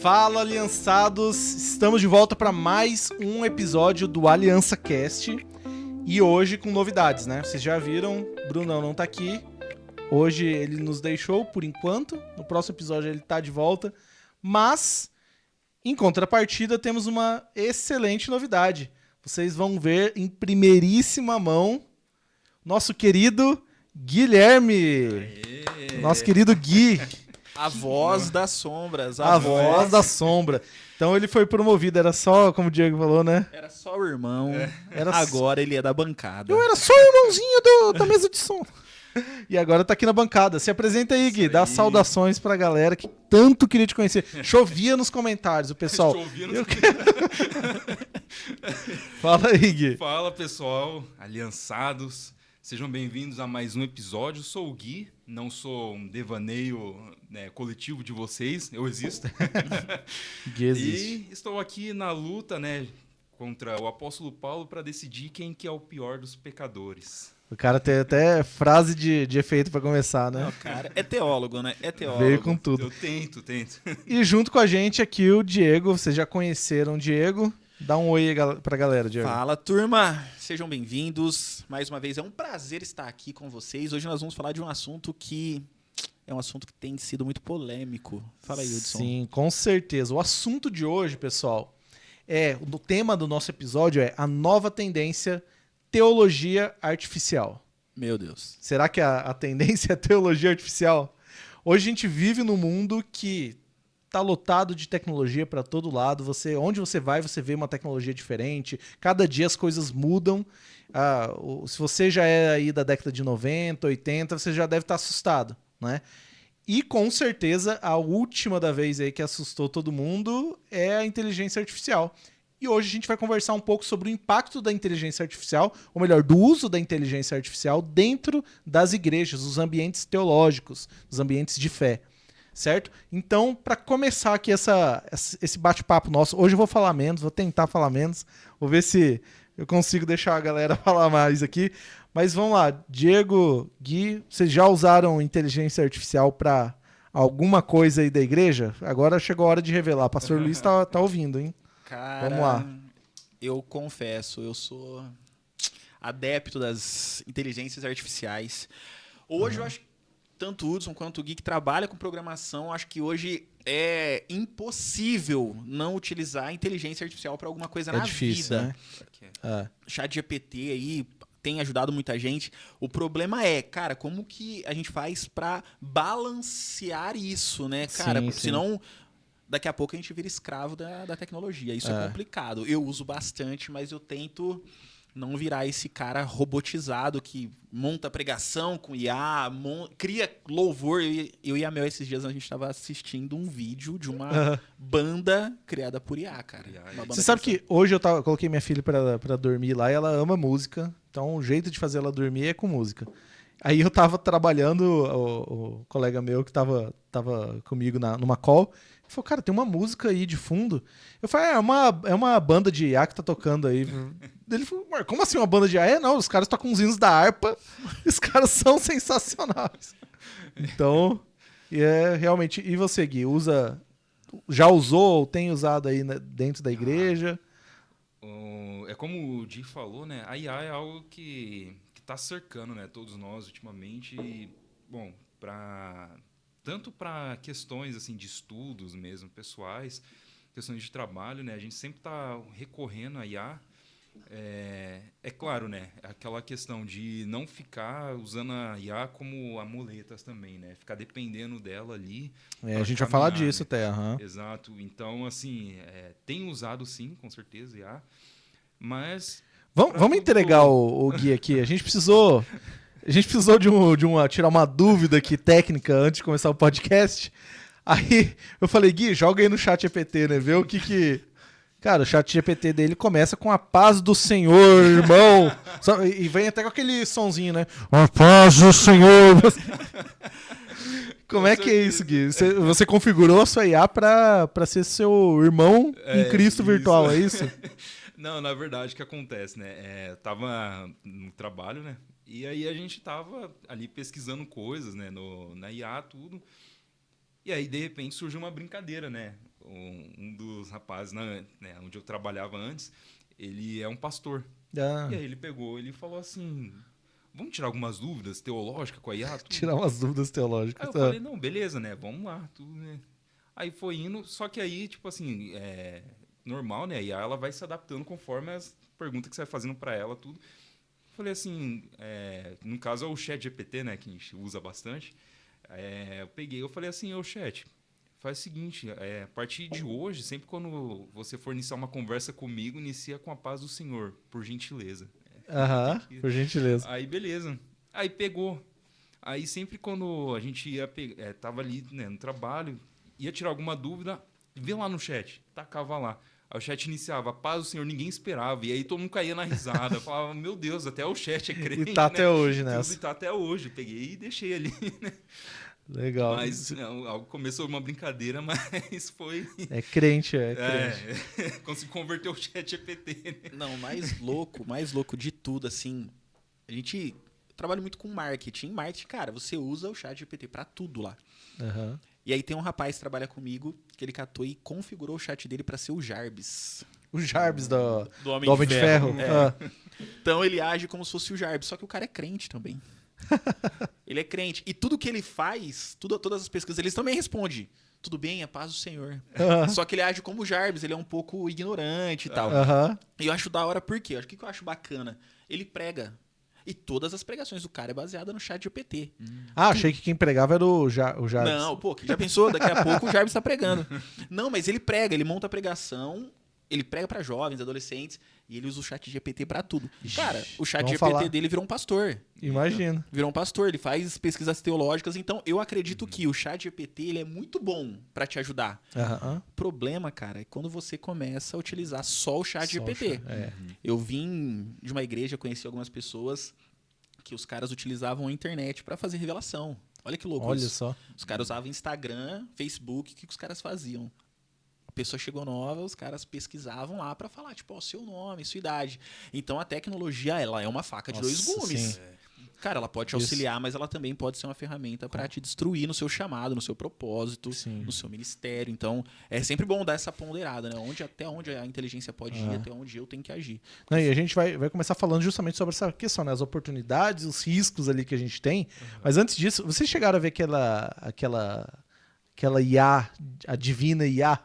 Fala, aliançados! Estamos de volta para mais um episódio do Aliança Cast e hoje com novidades, né? Vocês já viram, Brunão não tá aqui. Hoje ele nos deixou por enquanto. No próximo episódio ele tá de volta. Mas, em contrapartida, temos uma excelente novidade. Vocês vão ver em primeiríssima mão nosso querido Guilherme. Aê. Nosso querido Gui. A voz das sombras. A voz da sombra. Então ele foi promovido, era só, como o Diego falou, né? Era só o irmão, Era agora ele é da bancada. Eu era só o irmãozinho da mesa de som. E agora tá aqui na bancada. Se apresenta aí, Gui. Dá saudações pra galera que tanto queria te conhecer. Chovia nos comentários, o pessoal. Chovia nos comentários. Fala aí, Gui. Fala, pessoal. Aliançados. Sejam bem-vindos a mais um episódio. Sou o Gui. Não sou um devaneio, né, coletivo de vocês. Eu existo. Gui existe. E estou aqui na luta, né, contra o apóstolo Paulo para decidir quem que é o pior dos pecadores. O cara tem até frase de efeito pra começar, né? Não, cara, é teólogo, né? É teólogo. Veio com tudo. Eu tento. E junto com a gente aqui o Diego. Vocês já conheceram o Diego. Dá um oi aí pra galera, Diego. Fala, turma. Sejam bem-vindos. Mais uma vez, é um prazer estar aqui com vocês. Hoje nós vamos falar de um assunto que é um assunto que tem sido muito polêmico. Fala aí, Hudson. Sim, com certeza. O assunto de hoje, pessoal, o tema do nosso episódio é a nova tendência teologia artificial. Meu Deus. Será que a tendência é teologia artificial? Hoje a gente vive num mundo que tá lotado de tecnologia para todo lado. Onde você vai, você vê uma tecnologia diferente. Cada dia as coisas mudam. Se você já é aí da década de 90, 80, você já deve estar assustado, né? E com certeza a última da vez aí que assustou todo mundo é a inteligência artificial. E hoje a gente vai conversar um pouco sobre o impacto da inteligência artificial, ou melhor, do uso da inteligência artificial dentro das igrejas, dos ambientes teológicos, dos ambientes de fé. Certo? Então, para começar aqui esse bate-papo nosso, hoje eu vou falar menos, vou tentar falar menos, vou ver se eu consigo deixar a galera falar mais aqui. Mas vamos lá, Diego, Gui, vocês já usaram inteligência artificial para alguma coisa aí da igreja? Agora chegou a hora de revelar. Pastor Luiz tá ouvindo, hein? Cara, vamos lá. Eu confesso, eu sou adepto das inteligências artificiais. Hoje eu acho que tanto o Hudson quanto o Gui que trabalha com programação, acho que hoje é impossível não utilizar a inteligência artificial para alguma coisa na difícil, vida. Né? ChatGPT aí tem ajudado muita gente. O problema é, cara, como que a gente faz para balancear isso, né, cara? Sim, senão daqui a pouco a gente vira escravo da tecnologia. Isso é complicado. Eu uso bastante, mas eu tento não virar esse cara robotizado que monta pregação com IA, cria louvor. Eu e a Mel, esses dias, a gente estava assistindo um vídeo de uma banda criada por IA, cara. Você sabe que hoje eu coloquei minha filha pra dormir lá e ela ama música. Então o jeito de fazer ela dormir é com música. Aí eu tava trabalhando, o colega meu que tava comigo numa call, ele falou, cara, tem uma música aí de fundo. Eu falei, é uma banda de IA que tá tocando aí. Ele falou, mas como assim uma banda de IA? Não, os caras tocam os hinos da harpa, os caras são sensacionais. Então, realmente... E você, Gui, já usou ou tem usado aí dentro da igreja? É como o Di falou, né? A IA é algo que está cercando, né, todos nós ultimamente. E, bom, tanto para questões assim de estudos mesmo pessoais, questões de trabalho, né? A gente sempre está recorrendo à IA. É claro, né? Aquela questão de não ficar usando a IA como amuletas também, né? Ficar dependendo dela ali. A gente vai falar disso, né? Até. Exato. Então, assim, tem usado sim, com certeza, IA. Mas... Vamos entregar o Gui aqui. A gente precisou de tirar uma dúvida aqui técnica antes de começar o podcast. Aí eu falei, Gui, joga aí no chat GPT, né? Vê o que... Cara, o chat GPT dele começa com a paz do Senhor, irmão. E vem até com aquele sonzinho, né? A paz do Senhor. Como é que é isso, Gui? Você configurou a sua IA pra ser seu irmão em Cristo virtual, é isso? Não, na verdade, o que acontece, né? Tava no trabalho, né? E aí a gente tava ali pesquisando coisas, né? Na IA, tudo. E aí, de repente, surgiu uma brincadeira, né? um dos rapazes, né, onde eu trabalhava antes, ele é um pastor. Ah, E aí ele pegou, ele falou assim, vamos tirar algumas dúvidas teológicas com a IA? Tudo? tirar umas dúvidas Aí teológicas. eu falei, não, beleza, né? Vamos lá, tudo, né? Aí foi indo, só que aí, tipo assim, normal, né? A IA, ela vai se adaptando conforme as perguntas que você vai fazendo pra ela, tudo. Falei assim, no caso é o ChatGPT, né? Que a gente usa bastante. Eu falei assim, ô chat, faz o seguinte, a partir de hoje, sempre quando você for iniciar uma conversa comigo, inicia com a paz do Senhor, por gentileza. Aham, por gentileza. Aí, beleza. Aí pegou. Aí sempre quando a gente tava ali, né, no trabalho, ia tirar alguma dúvida, vê lá no chat, tacava lá. Aí o chat iniciava, paz do Senhor, ninguém esperava. E aí todo mundo caía na risada. Falava, meu Deus, até o chat é crente, E tá até hoje, né? né? E tá até hoje. Peguei e deixei ali, né? Legal. Mas não, começou uma brincadeira, mas foi... É crente, é crente. Consegui converter o chat GPT, né? Não, mais louco de tudo, assim. A gente trabalha muito com marketing. Marketing, cara, você usa o chat GPT pra tudo lá. Aham. E aí tem um rapaz que trabalha comigo que ele catou e configurou o chat dele pra ser o Jarvis. O Jarvis do Do Homem de Ferro. Ah. Então ele age como se fosse o Jarvis, só que o cara é crente também. Ele é crente. E tudo que ele faz, todas as pesquisas, ele também responde. Tudo bem, a paz do Senhor. Só que ele age como o Jarvis, ele é um pouco ignorante e tal. Aham. E eu acho da hora por quê? O que eu acho bacana? Ele prega. E todas as pregações do cara é baseada no chat GPT. Ah, achei que quem pregava era o Jarvis. Não, pô, já pensou? Daqui a pouco o Jarvis tá pregando. Não, mas ele prega, ele monta a pregação, ele prega pra jovens, adolescentes, e ele usa o chat GPT pra tudo. Cara, o chat vamos GPT falar. dele virou um pastor. Imagina. Virou um pastor, ele faz pesquisas teológicas, então eu acredito que o chat GPT ele é muito bom pra te ajudar. Aham. O problema, cara, é quando você começa a utilizar só o chat Só o GPT. chat, é. Eu vim de uma igreja, conheci algumas pessoas que os caras utilizavam a internet pra fazer revelação. Olha que louco Olha isso. só. Os caras usavam Instagram, Facebook, o que os caras faziam? A pessoa chegou nova, os caras pesquisavam lá pra falar, tipo, ó, seu nome, sua idade. Então a tecnologia, ela é uma faca de dois Nossa, gumes. sim. Cara, ela pode te Isso. auxiliar, mas ela também pode ser uma ferramenta pra te destruir no seu chamado, no seu propósito, Sim. no seu ministério. Então, é sempre bom dar essa ponderada, né? Até onde a inteligência pode ir, até onde eu tenho que agir. Não, e a gente vai começar falando justamente sobre essa questão, né? As oportunidades, os riscos ali que a gente tem. Mas antes disso, vocês chegaram a ver aquela IA, a divina IA,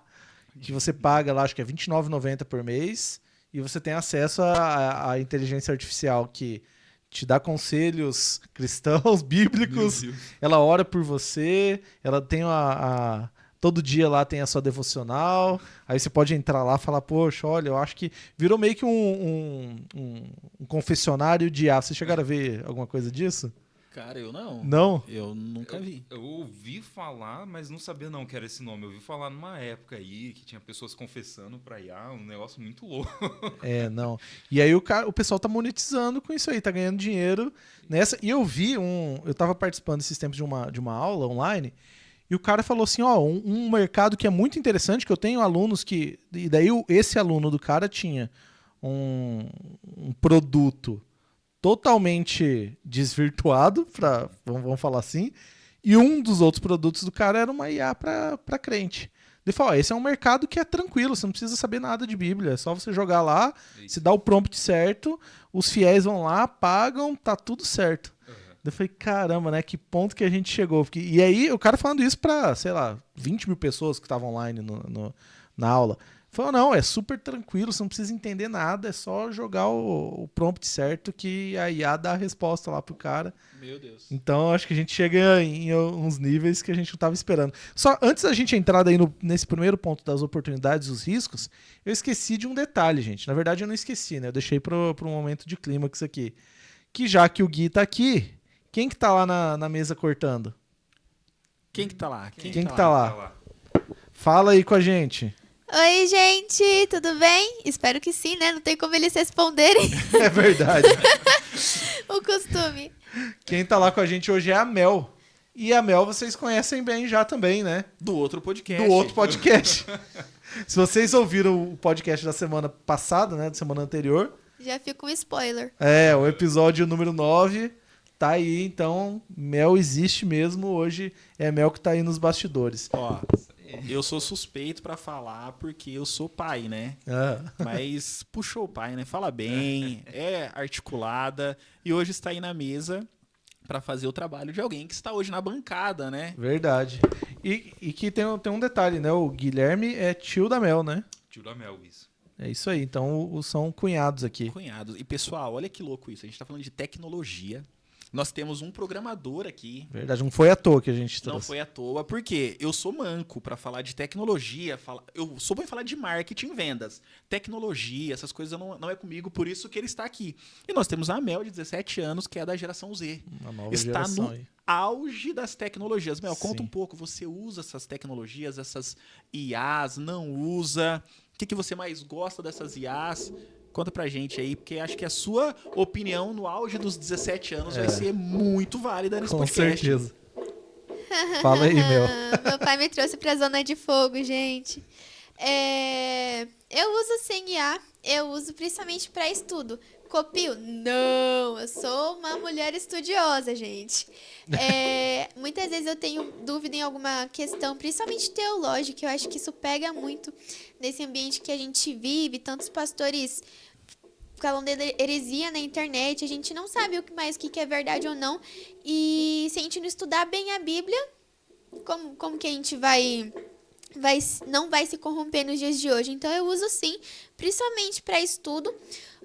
que você paga lá, acho que é R$29,90 por mês, e você tem acesso à inteligência artificial que te dá conselhos cristãos, bíblicos, Meu Deus. ela ora por você, ela tem todo dia lá tem a sua devocional, aí você pode entrar lá e falar, poxa, olha, eu acho que virou meio que um confessionário de IA. Vocês chegaram a ver alguma coisa disso? Cara, eu não. Não? Eu nunca vi. Eu ouvi falar, mas não sabia não que era esse nome. Eu ouvi falar numa época aí que tinha pessoas confessando pra IA, um negócio muito louco. É, não. E aí o pessoal tá monetizando com isso aí, tá ganhando dinheiro nessa. E eu vi eu tava participando esses tempos de uma aula online, e o cara falou assim, ó, um mercado que é muito interessante, que eu tenho alunos que... E daí esse aluno do cara tinha um produto totalmente desvirtuado, vamos falar assim, e um dos outros produtos do cara era uma IA pra crente. Ele falou, ó, esse é um mercado que é tranquilo, você não precisa saber nada de Bíblia, é só você jogar lá, se dá o prompt certo, os fiéis vão lá, pagam, tá tudo certo. Eu falei, caramba, né? Que ponto que a gente chegou. E aí, o cara falando isso pra, sei lá, 20 mil pessoas que estavam online na aula. Falou, não, é super tranquilo, você não precisa entender nada, é só jogar o prompt certo que a IA dá a resposta lá pro cara. Meu Deus. Então, acho que a gente chega em uns níveis que a gente não estava esperando. Só antes da gente entrar daí nesse primeiro ponto das oportunidades e os riscos, eu esqueci de um detalhe, gente. Na verdade, eu não esqueci, né? Eu deixei pro momento de clímax aqui. Que já que o Gui tá aqui, quem que tá lá na mesa cortando? Quem que tá lá? Quem que tá lá? Fala aí com a gente. Oi, gente, tudo bem? Espero que sim, né? Não tem como eles responderem É verdade. o costume. Quem tá lá com a gente hoje é a Mel. E a Mel vocês conhecem bem já também, né? Do outro podcast. Do outro podcast. Se vocês ouviram o podcast da semana passada, né? Da semana anterior. Já fica um spoiler. É, o episódio número 9 tá aí. Então, Mel existe mesmo. Hoje é Mel que tá aí nos bastidores. Ó, eu sou suspeito pra falar porque eu sou pai, né? Ah, Mas puxou o pai, né? Fala bem, é articulada e hoje está aí na mesa pra fazer o trabalho de alguém que está hoje na bancada, né? verdade. E que tem um detalhe, né? O Guilherme é tio da Mel, né? Tio da Mel, isso. É isso aí. Então são cunhados aqui. Cunhados. E pessoal, olha que louco isso. A gente tá falando de tecnologia. Nós temos um programador aqui. Verdade. Não foi à toa que a gente Não trouxe. foi à toa, porque eu sou manco pra falar de tecnologia, eu sou bom em falar de marketing e vendas. Tecnologia, essas coisas não é comigo, por isso que ele está aqui. E nós temos a Mel, de 17 anos, que é da geração Z. Uma nova Está geração no aí. auge das tecnologias. Mel, conta Sim. um pouco, você usa essas tecnologias, essas IAs, não usa? O que você mais gosta dessas IAs? Conta pra gente aí, porque acho que a sua opinião no auge dos 17 anos vai ser muito válida nesse Com podcast. certeza. Fala aí, Mel. Meu pai me trouxe pra zona de fogo, gente. Eu uso sim IA, eu uso principalmente para estudo. Copio? Não, eu sou uma mulher estudiosa, gente. Muitas vezes eu tenho dúvida em alguma questão, principalmente teológica, eu acho que isso pega muito nesse ambiente que a gente vive, tantos pastores falam de heresia na internet, a gente não sabe o que é verdade ou não, e se a gente não estudar bem a Bíblia, como que a gente não vai se corromper nos dias de hoje? Então eu uso sim, principalmente para estudo,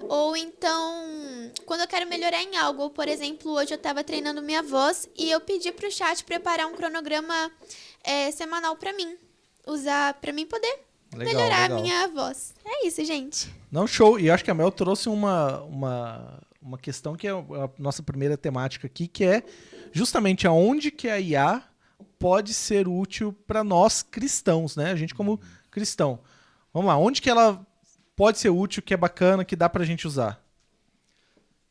ou então quando eu quero melhorar em algo, ou por exemplo, hoje eu estava treinando minha voz e eu pedi para o chat preparar um cronograma semanal para mim, usar para mim poder melhorar a minha voz. É isso, gente. Não, show. E acho que a Mel trouxe uma questão que é a nossa primeira temática aqui, que é justamente aonde que a IA pode ser útil para nós cristãos, né? A gente como cristão. Vamos lá, onde que ela pode ser útil, que é bacana, que dá pra gente usar?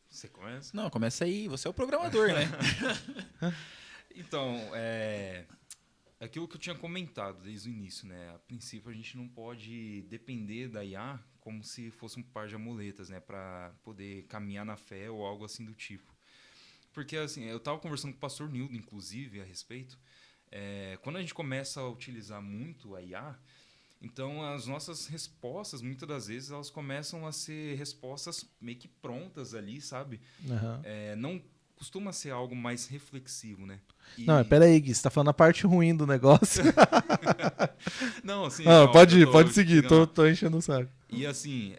Você começa? Não, começa aí, você é o programador, né? Então, aquilo que eu tinha comentado desde o início, né? A princípio, a gente não pode depender da IA como se fosse um par de amuletas, né? Para poder caminhar na fé ou algo assim do tipo. Porque, assim, eu estava conversando com o pastor Nildo, inclusive, a respeito. Quando a gente começa a utilizar muito a IA, então as nossas respostas, muitas das vezes, elas começam a ser respostas meio que prontas ali, sabe? Aham. Não costuma ser algo mais reflexivo, né? Não, pera aí, Gui, você tá falando a parte ruim do negócio. Não, assim... Não, pode eu ir, tô pode seguir, chegando lá. tô enchendo o saco. E assim,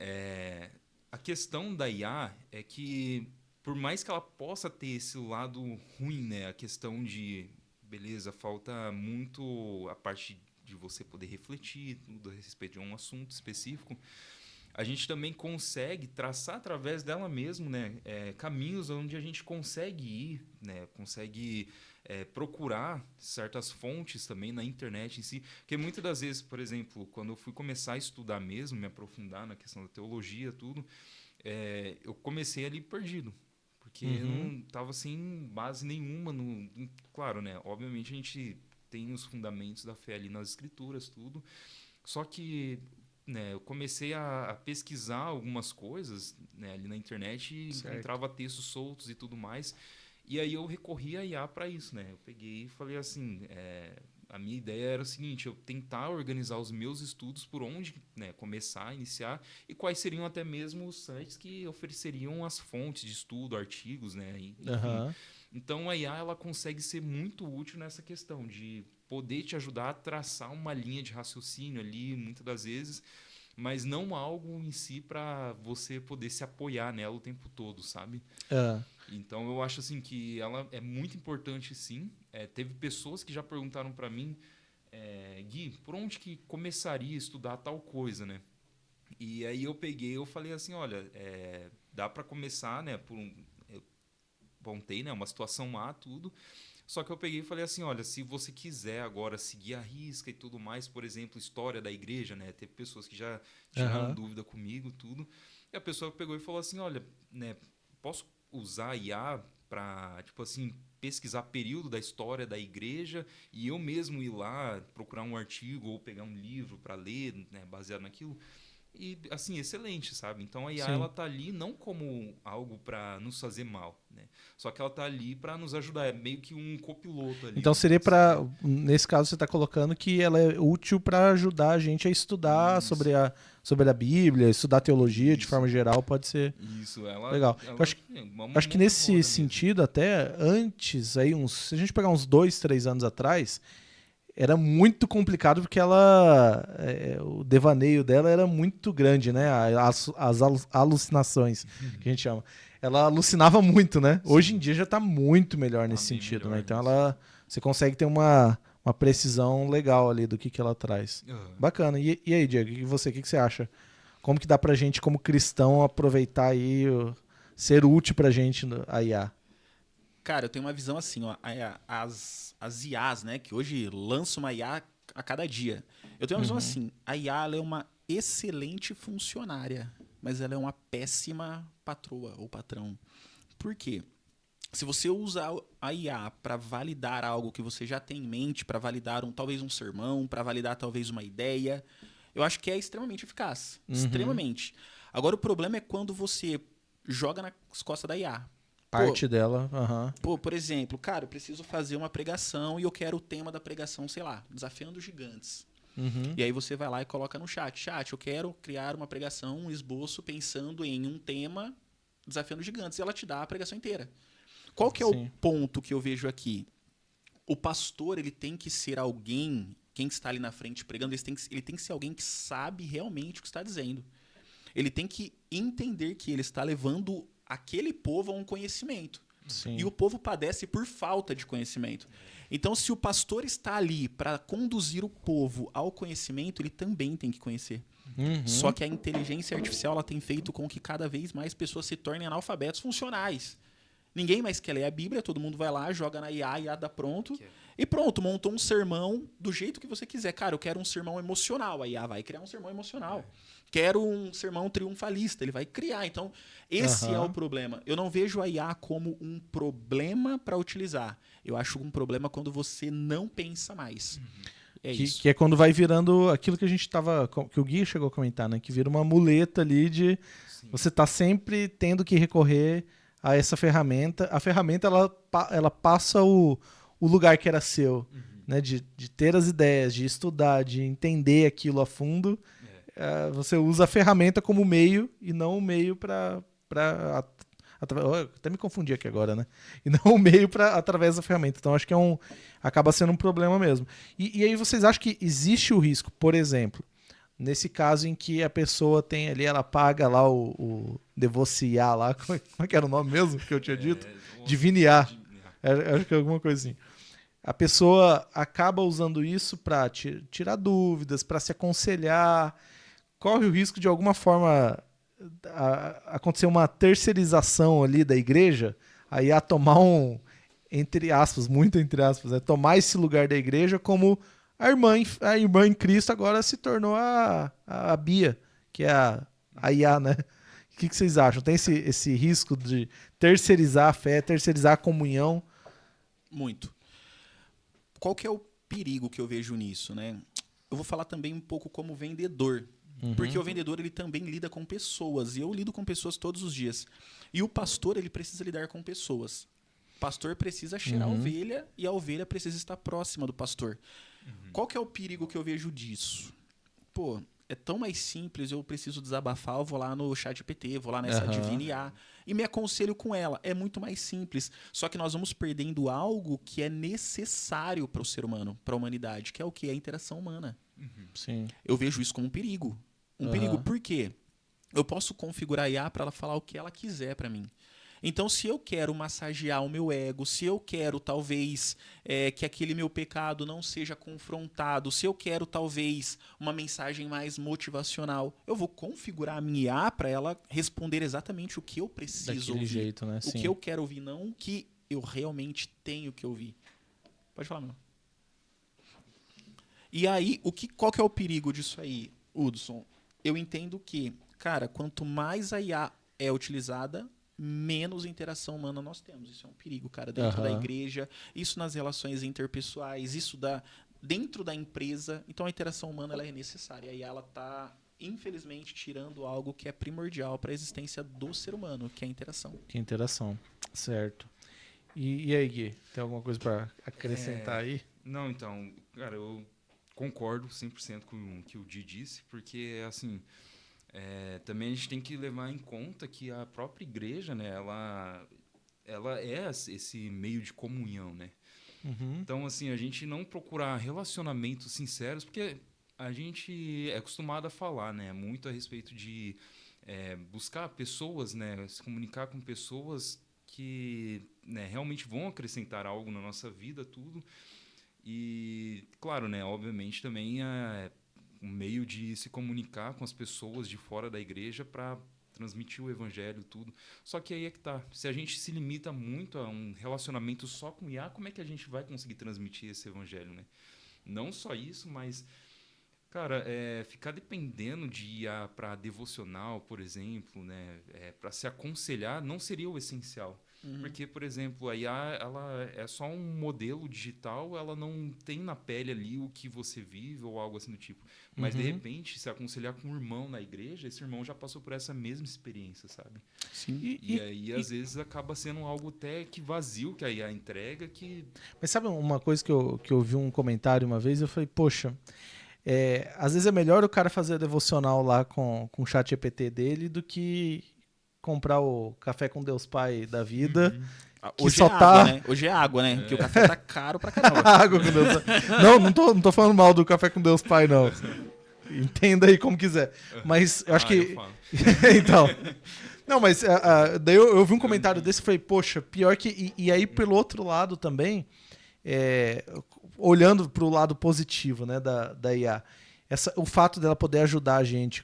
a questão da IA é que, por mais que ela possa ter esse lado ruim, né? A questão de, beleza, falta muito a parte de você poder refletir tudo a respeito de um assunto específico, a gente também consegue traçar através dela mesmo, né? Caminhos onde a gente consegue ir, né? Consegue procurar certas fontes também na internet em si. Porque muitas das vezes, por exemplo, quando eu fui começar a estudar mesmo, me aprofundar na questão da teologia, tudo, eu comecei ali perdido. Porque eu não estava sem base nenhuma. Claro, né? Obviamente a gente tem os fundamentos da fé ali nas escrituras, tudo. Só que, né, eu comecei a pesquisar algumas coisas, né, ali na internet e encontrava textos soltos e tudo mais. E aí eu recorri à IA para isso, né? Eu peguei e falei assim, a minha ideia era o seguinte, eu tentar organizar os meus estudos por onde, né, começar, iniciar, e quais seriam até mesmo os sites que ofereceriam as fontes de estudo, artigos, né? Enfim. Aham. Então a IA ela consegue ser muito útil nessa questão de poder te ajudar a traçar uma linha de raciocínio ali, muitas das vezes, mas não algo em si para você poder se apoiar nela o tempo todo, sabe? Ah, Então eu acho assim que ela é muito importante, sim. Teve pessoas que já perguntaram para mim, Gui, por onde que começaria a estudar tal coisa, né? E aí eu falei assim, olha, dá para começar, né? Eu pontei, né? Uma situação A, tudo. Só que eu peguei e falei assim, olha, se você quiser agora seguir a risca e tudo mais, por exemplo, história da igreja, né? Teve pessoas que já tiraram dúvida comigo, tudo. E a pessoa pegou e falou assim, olha, né? Posso usar a IA para, tipo assim, pesquisar período da história da igreja e eu mesmo ir lá procurar um artigo ou pegar um livro para ler, né, baseado naquilo. e assim, excelente, sabe? Então a IA, Sim. ela tá ali não como algo para nos fazer mal, né? Só que ela tá ali para nos ajudar, é meio que um copiloto ali. Então seria para, nesse caso você está colocando que ela é útil para ajudar a gente a estudar Isso. sobre a Bíblia, estudar teologia de Isso. forma geral, pode ser Isso, ela... legal. ela Eu acho, é uma acho que mão nesse roda mesmo. sentido, até antes, aí se a gente pegar uns 2, 3 anos atrás, era muito complicado porque o devaneio dela era muito grande, né? As alucinações, que a gente chama. Ela alucinava muito, né? Sim. Hoje em dia já está muito melhor Tá nesse bem sentido, melhor né? Então nisso. você consegue ter uma precisão legal ali do que ela traz. Aham. Bacana. E aí, Diego, e você, o que você acha? Como que dá pra gente, como cristão, aproveitar aí, ser útil pra gente a IA? Cara, eu tenho uma visão assim, ó, as IAs, né, que hoje lançam uma IA a cada dia. Eu tenho uma visão assim, a IA ela é uma excelente funcionária, mas ela é uma péssima patroa ou patrão. Por quê? Se você usar a IA para validar algo que você já tem em mente, para validar talvez um sermão, para validar talvez uma ideia, eu acho que é extremamente eficaz. Extremamente. Agora, o problema é quando você joga nas costas da IA. Parte dela, aham. Pô, por exemplo, cara, eu preciso fazer uma pregação e eu quero o tema da pregação, sei lá, desafiando gigantes. Uhum. E aí você vai lá e coloca no chat. Chat, eu quero criar uma pregação, um esboço pensando em um tema desafiando gigantes. E ela te dá a pregação inteira. Qual que é Sim. o ponto que eu vejo aqui? O pastor, ele tem que ser alguém, quem está ali na frente pregando, ele tem que ser alguém que sabe realmente o que está dizendo. Ele tem que entender que ele está levando aquele povo a um conhecimento. Sim. E o povo padece por falta de conhecimento. Então, se o pastor está ali para conduzir o povo ao conhecimento, ele também tem que conhecer. Uhum. Só que a inteligência artificial ela tem feito com que cada vez mais pessoas se tornem analfabetos funcionais. Ninguém mais quer ler a Bíblia, todo mundo vai lá, joga na IA, IA dá pronto. E pronto, montou um sermão do jeito que você quiser. Cara, eu quero um sermão emocional. A IA vai criar um sermão emocional. Quero um sermão triunfalista. Ele vai criar. Então, esse é o problema. Eu não vejo a IA como um problema para utilizar. Eu acho um problema quando você não pensa mais. É isso. Que é quando vai virando aquilo que a gente tava. Que o Gui chegou a comentar, né? Que vira uma muleta ali de Sim. você tá sempre tendo que recorrer a essa ferramenta. A ferramenta ela passa o lugar que era seu, né? De ter as ideias, de estudar, de entender aquilo a fundo. Você usa a ferramenta como meio e não o meio para até me confundi aqui agora, né? E não o meio para através da ferramenta. Então acho que acaba sendo um problema mesmo. E aí vocês acham que existe o risco, por exemplo, nesse caso em que a pessoa tem ali, ela paga lá o devociar lá, como é que era o nome mesmo que eu tinha dito? Diviniar. Acho que é alguma coisa assim. A pessoa acaba usando isso para tirar dúvidas, para se aconselhar, corre o risco de alguma forma acontecer uma terceirização ali da igreja, aí a tomar entre aspas, muito entre aspas, né, tomar esse lugar da igreja como a irmã em Cristo agora se tornou a Bia, que é a IA, né? O que vocês acham? Tem esse risco de terceirizar a fé, terceirizar a comunhão? Muito. Qual que é o perigo que eu vejo nisso, né? Eu vou falar também um pouco como vendedor. Porque o vendedor ele também lida com pessoas. E eu lido com pessoas todos os dias. E o pastor ele precisa lidar com pessoas. O pastor precisa cheirar a ovelha e a ovelha precisa estar próxima do pastor. Qual que é o perigo que eu vejo disso? Pô, é tão mais simples, eu preciso desabafar, eu vou lá no ChatGPT, vou lá nessa Divina IA e me aconselho com ela. É muito mais simples. Só que nós vamos perdendo algo que é necessário para o ser humano, para a humanidade, que é o que? A interação humana. Sim. Eu vejo isso como um perigo. Um perigo por quê? Eu posso configurar a IA para ela falar o que ela quiser para mim. Então, se eu quero massagear o meu ego, se eu quero, talvez, que aquele meu pecado não seja confrontado, se eu quero, talvez, uma mensagem mais motivacional, eu vou configurar a minha IA para ela responder exatamente o que eu preciso Daquele ouvir. jeito, né? O que eu quero ouvir, não o que eu realmente tenho que ouvir. Pode falar, meu. E aí, qual que é o perigo disso aí, Hudson? Eu entendo que, cara, quanto mais a IA é utilizada, menos interação humana nós temos. Isso é um perigo, cara, dentro da igreja, isso nas relações interpessoais, isso dentro da empresa. Então a interação humana ela é necessária e ela está infelizmente, tirando algo que é primordial para a existência do ser humano, que é a interação. Que interação. Certo. E aí, Gui? Tem alguma coisa para acrescentar aí? Não, então, cara, eu concordo 100% com o que o Di disse, porque, assim, também a gente tem que levar em conta que a própria igreja, né, ela é esse meio de comunhão, né? Uhum. Então, assim, a gente não procurar relacionamentos sinceros, porque a gente é acostumado a falar, né, muito a respeito de buscar pessoas, né, se comunicar com pessoas que, né, realmente vão acrescentar algo na nossa vida, tudo. E, claro, né, obviamente também é um meio de se comunicar com as pessoas de fora da igreja para transmitir o evangelho, tudo. Só que aí é que tá. Se a gente se limita muito a um relacionamento só com IA, como é que a gente vai conseguir transmitir esse evangelho, né? Não só isso, mas, cara, ficar dependendo de IA para devocional, por exemplo, né, para se aconselhar, não seria o essencial. Porque, por exemplo, a IA, ela é só um modelo digital, ela não tem na pele ali o que você vive ou algo assim do tipo. Mas, de repente, se aconselhar com um irmão na igreja, esse irmão já passou por essa mesma experiência, sabe? Sim. E aí, às vezes, acaba sendo algo até que vazio que a IA entrega, que... Mas sabe uma coisa que eu vi um comentário uma vez? Eu falei, poxa, às vezes é melhor o cara fazer a devocional lá com o chat GPT dele do que comprar o Café com Deus Pai da vida. Que Hoje só é água, tá... né? Hoje é água, né? Porque o café tá caro pra caramba. Água com Deus Pai. Não tô falando mal do Café com Deus Pai, não. Entenda aí como quiser. Mas eu acho eu que... falo. Então... Não, mas daí eu vi um comentário desse e falei, poxa, pior que... E aí, pelo outro lado também, olhando pro lado positivo, né, da IA, o fato dela poder ajudar a gente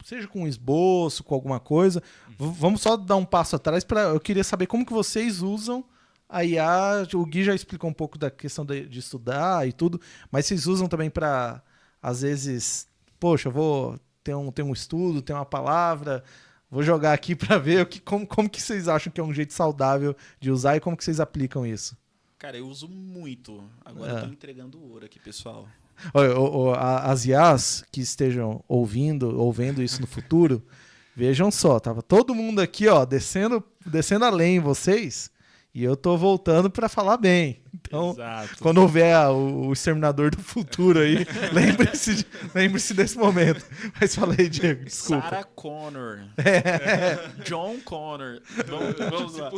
seja com um esboço, com alguma coisa. Vamos só dar um passo atrás. Eu queria saber como que vocês usam a IA. O Gui já explicou um pouco da questão de estudar e tudo, mas vocês usam também para, às vezes, poxa, eu vou ter um estudo, ter uma palavra, vou jogar aqui para ver como que vocês acham que é um jeito saudável de usar e como que vocês aplicam isso. Cara, eu uso muito. Agora eu tô entregando ouro aqui, pessoal. As IAs que estejam ou vendo isso no futuro, vejam só, tava todo mundo aqui, ó, descendo além vocês, e eu tô voltando para falar bem. Então, Exato. quando houver o Exterminador do Futuro aí, lembre-se desse momento. Mas falei, Diego, desculpa. Sarah Connor. John Connor. Vamos lá.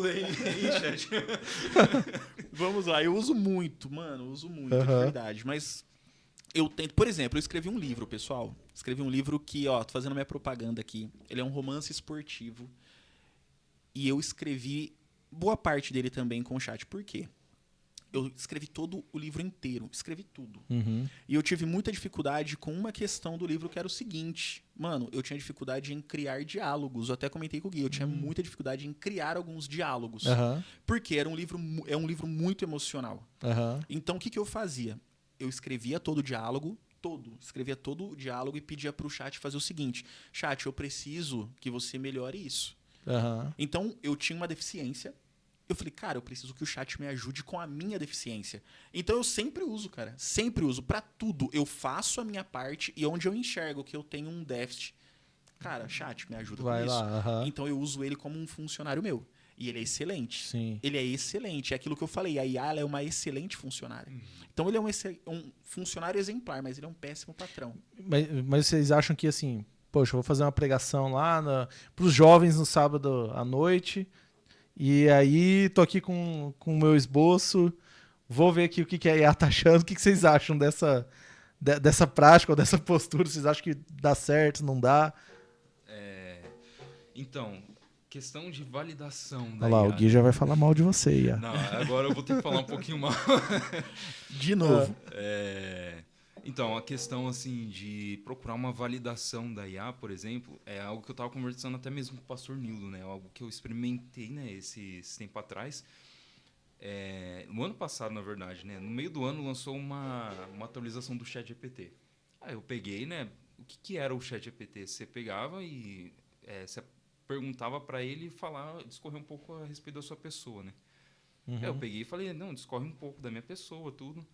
Vamos lá. Eu uso muito, mano. Uso muito, de verdade. Mas eu tento... Por exemplo, eu escrevi um livro, pessoal. Escrevi um livro que, ó, tô fazendo minha propaganda aqui. Ele é um romance esportivo. E eu escrevi boa parte dele também com o chat. Por quê? Eu escrevi todo o livro inteiro. Escrevi tudo. Uhum. E eu tive muita dificuldade com uma questão do livro que era o seguinte. Mano, eu tinha dificuldade em criar diálogos. Eu até comentei com o Gui. Eu tinha muita dificuldade em criar alguns diálogos. Porque é um livro muito emocional. Então, o que eu fazia? Eu escrevia todo o diálogo. Escrevia todo o diálogo e pedia pro chat fazer o seguinte. Chat, eu preciso que você melhore isso. Então, eu tinha uma deficiência. Eu falei, cara, eu preciso que o chat me ajude com a minha deficiência. Então eu sempre uso, cara. Sempre uso. Pra tudo. Eu faço a minha parte e onde eu enxergo que eu tenho um déficit, cara, chat, me ajuda com isso. Então eu uso ele como um funcionário meu. E ele é excelente. Sim. Ele é excelente. É aquilo que eu falei. A IA ela é uma excelente funcionária. Então ele é um funcionário exemplar, mas ele é um péssimo patrão. Mas vocês acham que, assim, poxa, eu vou fazer uma pregação lá pros jovens no sábado à noite... E aí, tô aqui com o meu esboço, vou ver aqui o que a IA tá achando, o que vocês acham dessa prática ou dessa postura? Vocês acham que dá certo, não dá? Então, questão de validação da Olha lá, IA. o Gui já vai falar mal de você, IA. Não, agora eu vou ter que falar um pouquinho mal. De novo. Então, a questão assim de procurar uma validação da IA, por exemplo, é algo que eu estava conversando até mesmo com o pastor Nildo, né? Algo que eu experimentei, né, esse tempo atrás. No ano passado, na verdade, né? No meio do ano lançou uma atualização do ChatGPT. Aí eu peguei, né? O que era o ChatGPT? Você pegava e você perguntava para ele discorrer um pouco a respeito da sua pessoa, né? Aí eu peguei e falei, não, discorre um pouco da minha pessoa, tudo.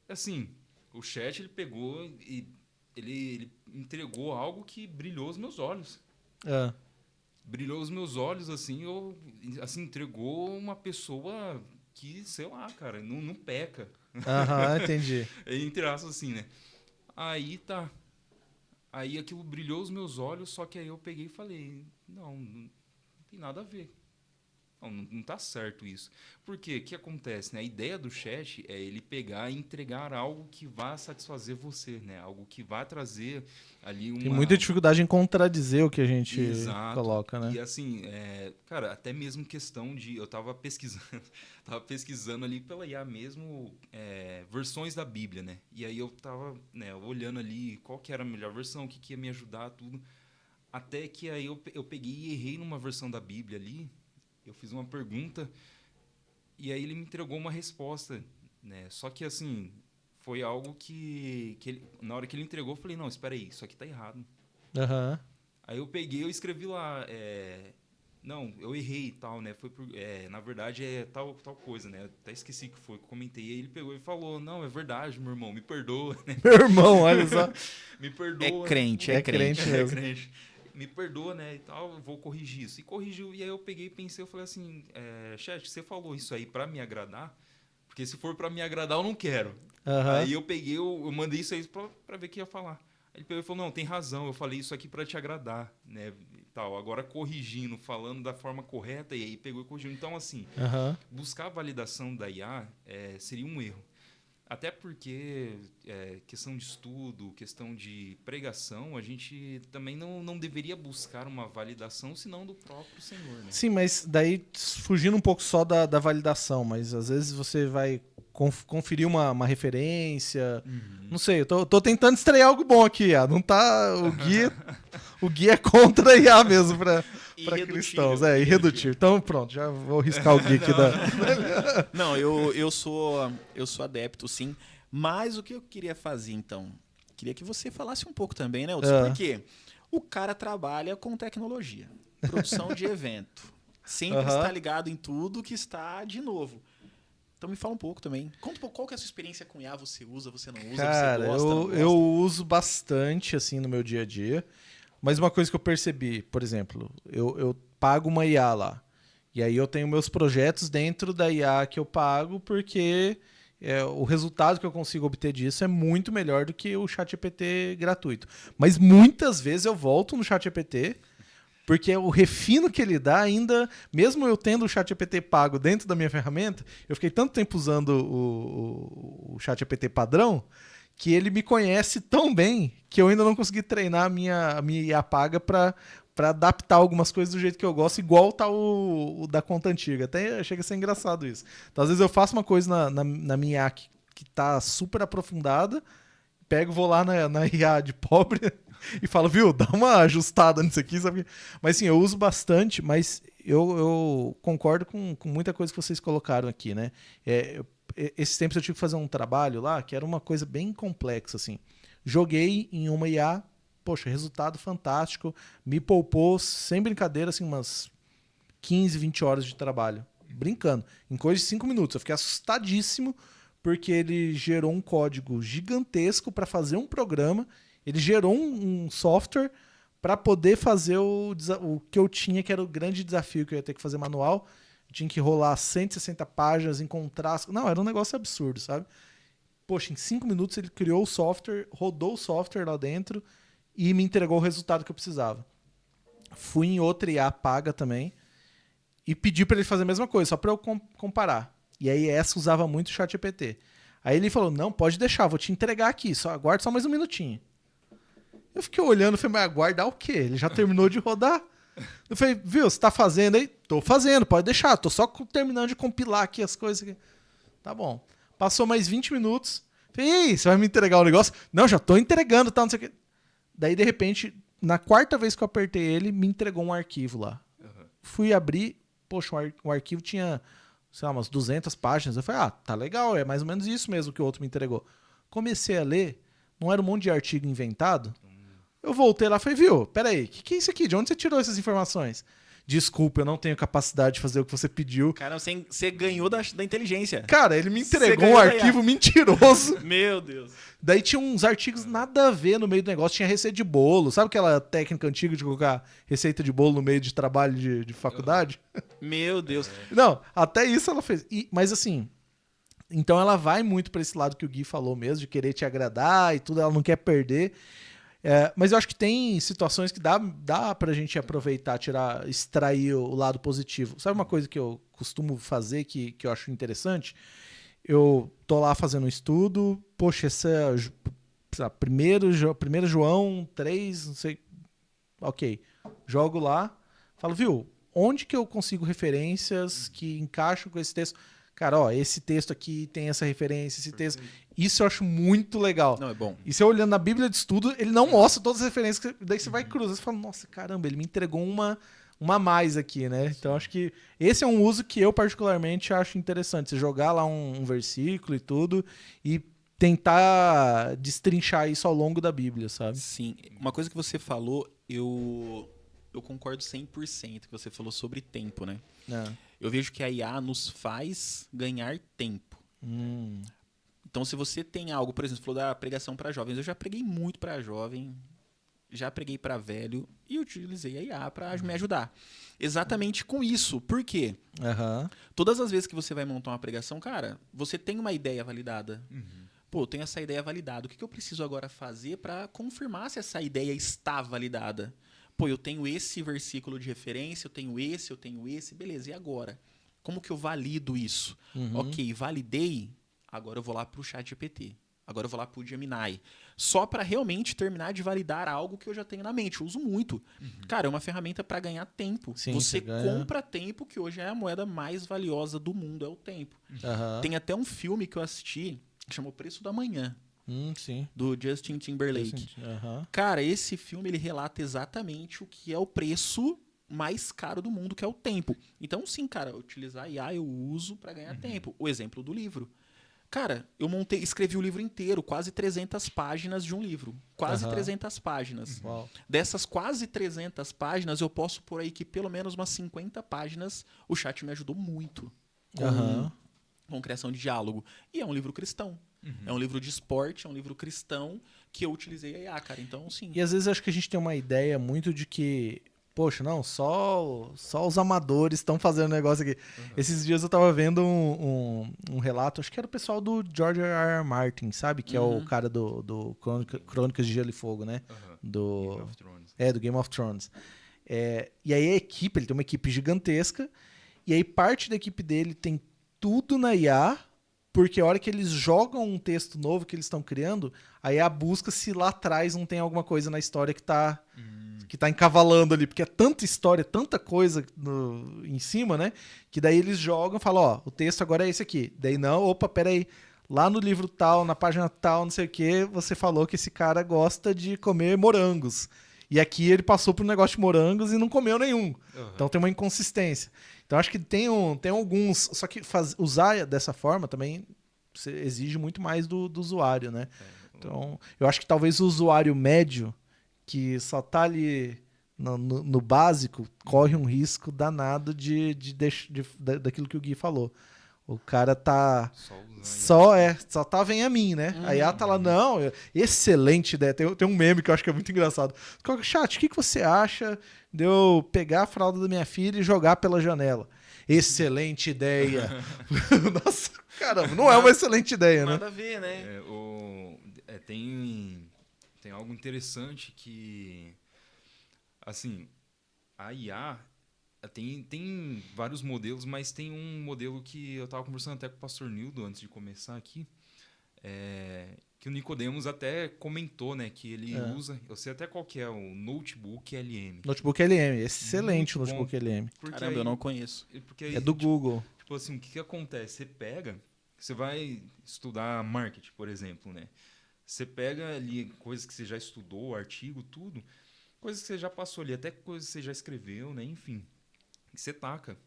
Assim... O chat, ele pegou e ele entregou algo que brilhou os meus olhos. Ah. Brilhou os meus olhos, assim, entregou uma pessoa que, sei lá, cara, não peca. Aham, entendi. Entre aspas, assim, né? Aí tá. Aí aquilo brilhou os meus olhos, só que aí eu peguei e falei, não tem nada a ver. Não tá certo isso. Porque o que acontece, né? A ideia do chat é ele pegar e entregar algo que vá satisfazer você, né? Algo que vá trazer ali uma... Tem muita dificuldade em contradizer o que a gente coloca, né? E assim, cara, até mesmo questão de... Eu tava pesquisando ali pela IA mesmo versões da Bíblia, né? E aí eu tava olhando ali qual que era a melhor versão, o que ia me ajudar, tudo. Até que aí eu peguei e errei numa versão da Bíblia ali. Eu fiz uma pergunta e aí ele me entregou uma resposta, né? Só que, assim, foi algo que ele, na hora que ele entregou, eu falei, não, espera aí, isso aqui tá errado. Uhum. Aí eu peguei, eu escrevi lá, não, eu errei e tal, né? Na verdade é tal coisa, né? Até esqueci que foi, que eu comentei. E aí ele pegou e falou, não, é verdade, meu irmão, me perdoa, né? Meu irmão, olha só. Me perdoa. É crente mesmo. Crente. Me perdoa, né, e tal, eu vou corrigir isso. E corrigiu, e aí eu peguei e pensei, eu falei assim, chat, você falou isso aí pra me agradar? Porque se for pra me agradar, eu não quero. Uhum. Aí eu peguei, eu mandei isso aí pra ver o que ia falar. Aí ele pegou e falou, não, tem razão, eu falei isso aqui pra te agradar, né, e tal. Agora corrigindo, falando da forma correta, e aí pegou e corrigiu. Então, assim, buscar a validação da IA seria um erro. Até porque questão de estudo, questão de pregação, a gente também não deveria buscar uma validação, senão do próprio Senhor, né? Sim, mas daí, fugindo um pouco só da validação, mas às vezes você vai conferir uma referência, não sei, eu tô tentando extrair algo bom aqui, não tá, o guia é contra a IA mesmo pra cristãos, irredutível. Então pronto, já vou riscar o guia aqui da... Não, eu sou adepto, sim, mas o que eu queria fazer, então? Queria que você falasse um pouco também, né, Hudson? Porque o cara trabalha com tecnologia, produção de evento, sempre está ligado em tudo que está de novo. Então me fala um pouco também. Conta um pouco qual que é a sua experiência com IA, você usa, você não usa, cara, você gosta, não gosta? Eu uso bastante, assim, no meu dia a dia. Mas uma coisa que eu percebi, por exemplo, eu pago uma IA lá. E aí eu tenho meus projetos dentro da IA que eu pago, porque o resultado que eu consigo obter disso é muito melhor do que o ChatGPT gratuito. Mas muitas vezes eu volto no ChatGPT, porque o refino que ele dá ainda, mesmo eu tendo o ChatGPT pago dentro da minha ferramenta, eu fiquei tanto tempo usando o ChatGPT padrão, que ele me conhece tão bem que eu ainda não consegui treinar a minha IA paga para adaptar algumas coisas do jeito que eu gosto, igual tá o da conta antiga. Até chega a ser engraçado isso. Então, às vezes eu faço uma coisa na minha IA que tá super aprofundada, vou lá na IA de pobre e falo, viu, dá uma ajustada nisso aqui, sabe? Mas sim, eu uso bastante, mas eu concordo com muita coisa que vocês colocaram aqui, né? Esses tempos eu tive que fazer um trabalho lá que era uma coisa bem complexa, assim. Joguei em uma IA, poxa, resultado fantástico, me poupou, sem brincadeira, assim, umas 15, 20 horas de trabalho. Brincando. Em coisa de 5 minutos. Eu fiquei assustadíssimo, porque ele gerou um código gigantesco para fazer um programa, ele gerou um software para poder fazer o que eu tinha, que era o grande desafio que eu ia ter que fazer manual. Eu tinha que rolar 160 páginas, encontrar... Não, era um negócio absurdo, sabe? Poxa, em 5 minutos ele criou o software, rodou o software lá dentro e me entregou o resultado que eu precisava. Fui em outra IA paga também e pedi para ele fazer a mesma coisa, só para eu comparar. E aí essa usava muito o ChatGPT. Aí ele falou, não, pode deixar, vou te entregar aqui, aguarda só mais um minutinho. Eu fiquei olhando e falei, mas aguardar o quê? Ele já terminou de rodar? Eu falei, viu, você tá fazendo aí? Tô fazendo, pode deixar, tô só terminando de compilar aqui as coisas. Aqui. Tá bom. Passou mais 20 minutos. Falei, ei, você vai me entregar o negócio? Não, já tô entregando, tá, não sei o quê. Daí, de repente, na quarta vez que eu apertei ele, me entregou um arquivo lá. Fui abrir, poxa, o arquivo tinha, sei lá, umas 200 páginas. Eu falei, tá legal, é mais ou menos isso mesmo que o outro me entregou. Comecei a ler, não era um monte de artigo inventado. Eu voltei lá e falei, viu, peraí, o que é isso aqui? De onde você tirou essas informações? desculpa, eu não tenho capacidade de fazer o que você pediu. Cara, você ganhou da inteligência. Cara, ele me Você entregou ganhou um da arquivo mentiroso. Meu Deus. Daí tinha uns artigos nada a ver no meio do negócio. Tinha receita de bolo. Sabe aquela técnica antiga de colocar receita de bolo no meio de trabalho de faculdade? Meu Deus. Não, até isso ela fez. Mas assim, então ela vai muito pra esse lado que o Gui falou mesmo, de querer te agradar e tudo, ela não quer perder. Mas eu acho que tem situações que dá pra gente aproveitar, extrair o lado positivo. Sabe uma coisa que eu costumo fazer que eu acho interessante? Eu tô lá fazendo um estudo, poxa, primeiro João 3, não sei, ok, jogo lá, falo, viu, onde que eu consigo referências que encaixam com esse texto? Cara, ó, esse texto aqui tem essa referência, esse texto. Isso eu acho muito legal. Não, é bom. E você olhando na Bíblia de estudo, ele não mostra todas as referências, daí você vai cruzar, você fala, nossa, caramba, ele me entregou uma a mais aqui, né? Então acho que esse é um uso que eu particularmente acho interessante. Você jogar lá um versículo e tudo e tentar destrinchar isso ao longo da Bíblia, sabe? Sim. Uma coisa que você falou, eu concordo 100%, que você falou sobre tempo, né? Eu vejo que a IA nos faz ganhar tempo. Então, se você tem algo, por exemplo, você falou da pregação para jovens, eu já preguei muito para jovem, já preguei para velho e utilizei a IA para me ajudar. Exatamente com isso. Por quê? Todas as vezes que você vai montar uma pregação, cara, você tem uma ideia validada. Pô, eu tenho essa ideia validada. O que eu preciso agora fazer para confirmar se essa ideia está validada? Pô, eu tenho esse versículo de referência, eu tenho esse, beleza, e agora? Como que eu valido isso? Ok, validei, agora eu vou lá pro ChatGPT, agora eu vou lá pro Gemini, só para realmente terminar de validar algo que eu já tenho na mente. Eu uso muito. Cara, é uma ferramenta para ganhar tempo. Sim, você ganha... compra tempo, que hoje é a moeda mais valiosa do mundo, é o tempo. Tem até um filme que eu assisti, que chama O Preço da Manhã. Sim. Do Justin Timberlake. Cara, esse filme ele relata exatamente o que é o preço mais caro do mundo, que é o tempo. Então, sim, cara, utilizar IA eu uso para ganhar tempo. O exemplo do livro. Cara, eu escrevi o livro inteiro, quase 300 páginas de um livro. Quase 300 páginas. Dessas quase 300 páginas, eu posso pôr aí que pelo menos umas 50 páginas o chat me ajudou muito com criação de diálogo. E é um livro cristão. É um livro de esporte, é um livro cristão que eu utilizei a IA, cara. Então, sim. E às vezes acho que a gente tem uma ideia muito de que, poxa, não, só os amadores estão fazendo negócio aqui. Esses dias eu tava vendo um relato, acho que era o pessoal do George R. R. Martin, sabe? Que é o cara do Crônicas de Gelo e Fogo, né? Do Game of Thrones. Do Game of Thrones. E aí a equipe, ele tem uma equipe gigantesca, e aí parte da equipe dele tem tudo na IA, porque a hora que eles jogam um texto novo que eles estão criando, aí a busca se lá atrás não tem alguma coisa na história que tá encavalando ali, porque é tanta história, tanta coisa em cima, né? Que daí eles jogam e falam, ó, o texto agora é esse aqui. Daí não, opa, peraí, lá no livro tal, na página tal, não sei o que, você falou que esse cara gosta de comer morangos. E aqui ele passou por um negócio de morangos e não comeu nenhum. Então tem uma inconsistência. Então acho que tem alguns... Só que usar dessa forma também exige muito mais do usuário, né? Então eu acho que talvez o usuário médio, que só tá ali no básico, corre um risco danado daquilo que o Gui falou. O cara tá... Só tá vem a mim, né? A IA tá lá, não, excelente ideia. Tem um meme que eu acho que é muito engraçado. Chat, o que você acha de eu pegar a fralda da minha filha e jogar pela janela? Excelente ideia. Nossa, caramba, não é uma excelente ideia, né? Nada a ver, né? Tem algo interessante que, assim, a IA... Tem vários modelos, mas tem um modelo que eu estava conversando até com o pastor Nildo antes de começar aqui, que o Nicodemos até comentou, né, que ele usa, eu sei até qual que é, o Notebook LM. Notebook LM, excelente o Notebook LM. Caramba, eu não conheço. É do Google. Tipo assim, o que acontece? Você vai estudar marketing, por exemplo, né? Você pega ali coisas que você já estudou, artigo, tudo, coisas que você já passou ali, até coisas que você já escreveu, né, enfim. Você taca.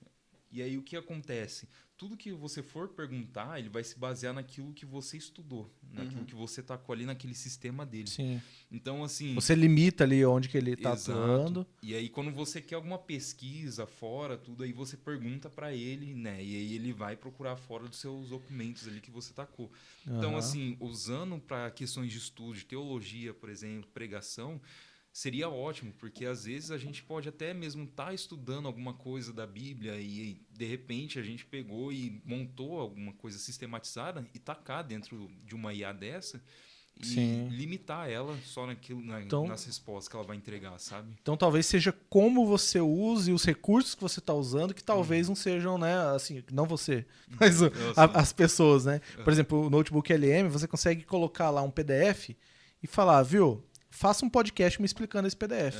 E aí o que acontece? Tudo que você for perguntar, ele vai se basear naquilo que você estudou, naquilo que você tacou ali naquele sistema dele. Sim. Então, assim... Você limita ali onde que ele tá Exato. atuando. E aí, quando você quer alguma pesquisa fora, tudo, aí você pergunta para ele, né? E aí ele vai procurar fora dos seus documentos ali que você tacou. Então, assim, usando para questões de estudo, de teologia, por exemplo, pregação, seria ótimo, porque às vezes a gente pode até mesmo estar estudando alguma coisa da Bíblia e de repente a gente pegou e montou alguma coisa sistematizada e tacar dentro de uma IA dessa e Sim. limitar ela só naquilo, Então, nas respostas que ela vai entregar, sabe? Então talvez seja como você use os recursos que você está usando, que talvez não sejam, né, assim, não você, mas as pessoas, né? Por exemplo, o Notebook LM, você consegue colocar lá um PDF e falar, viu, faça um podcast me explicando esse PDF.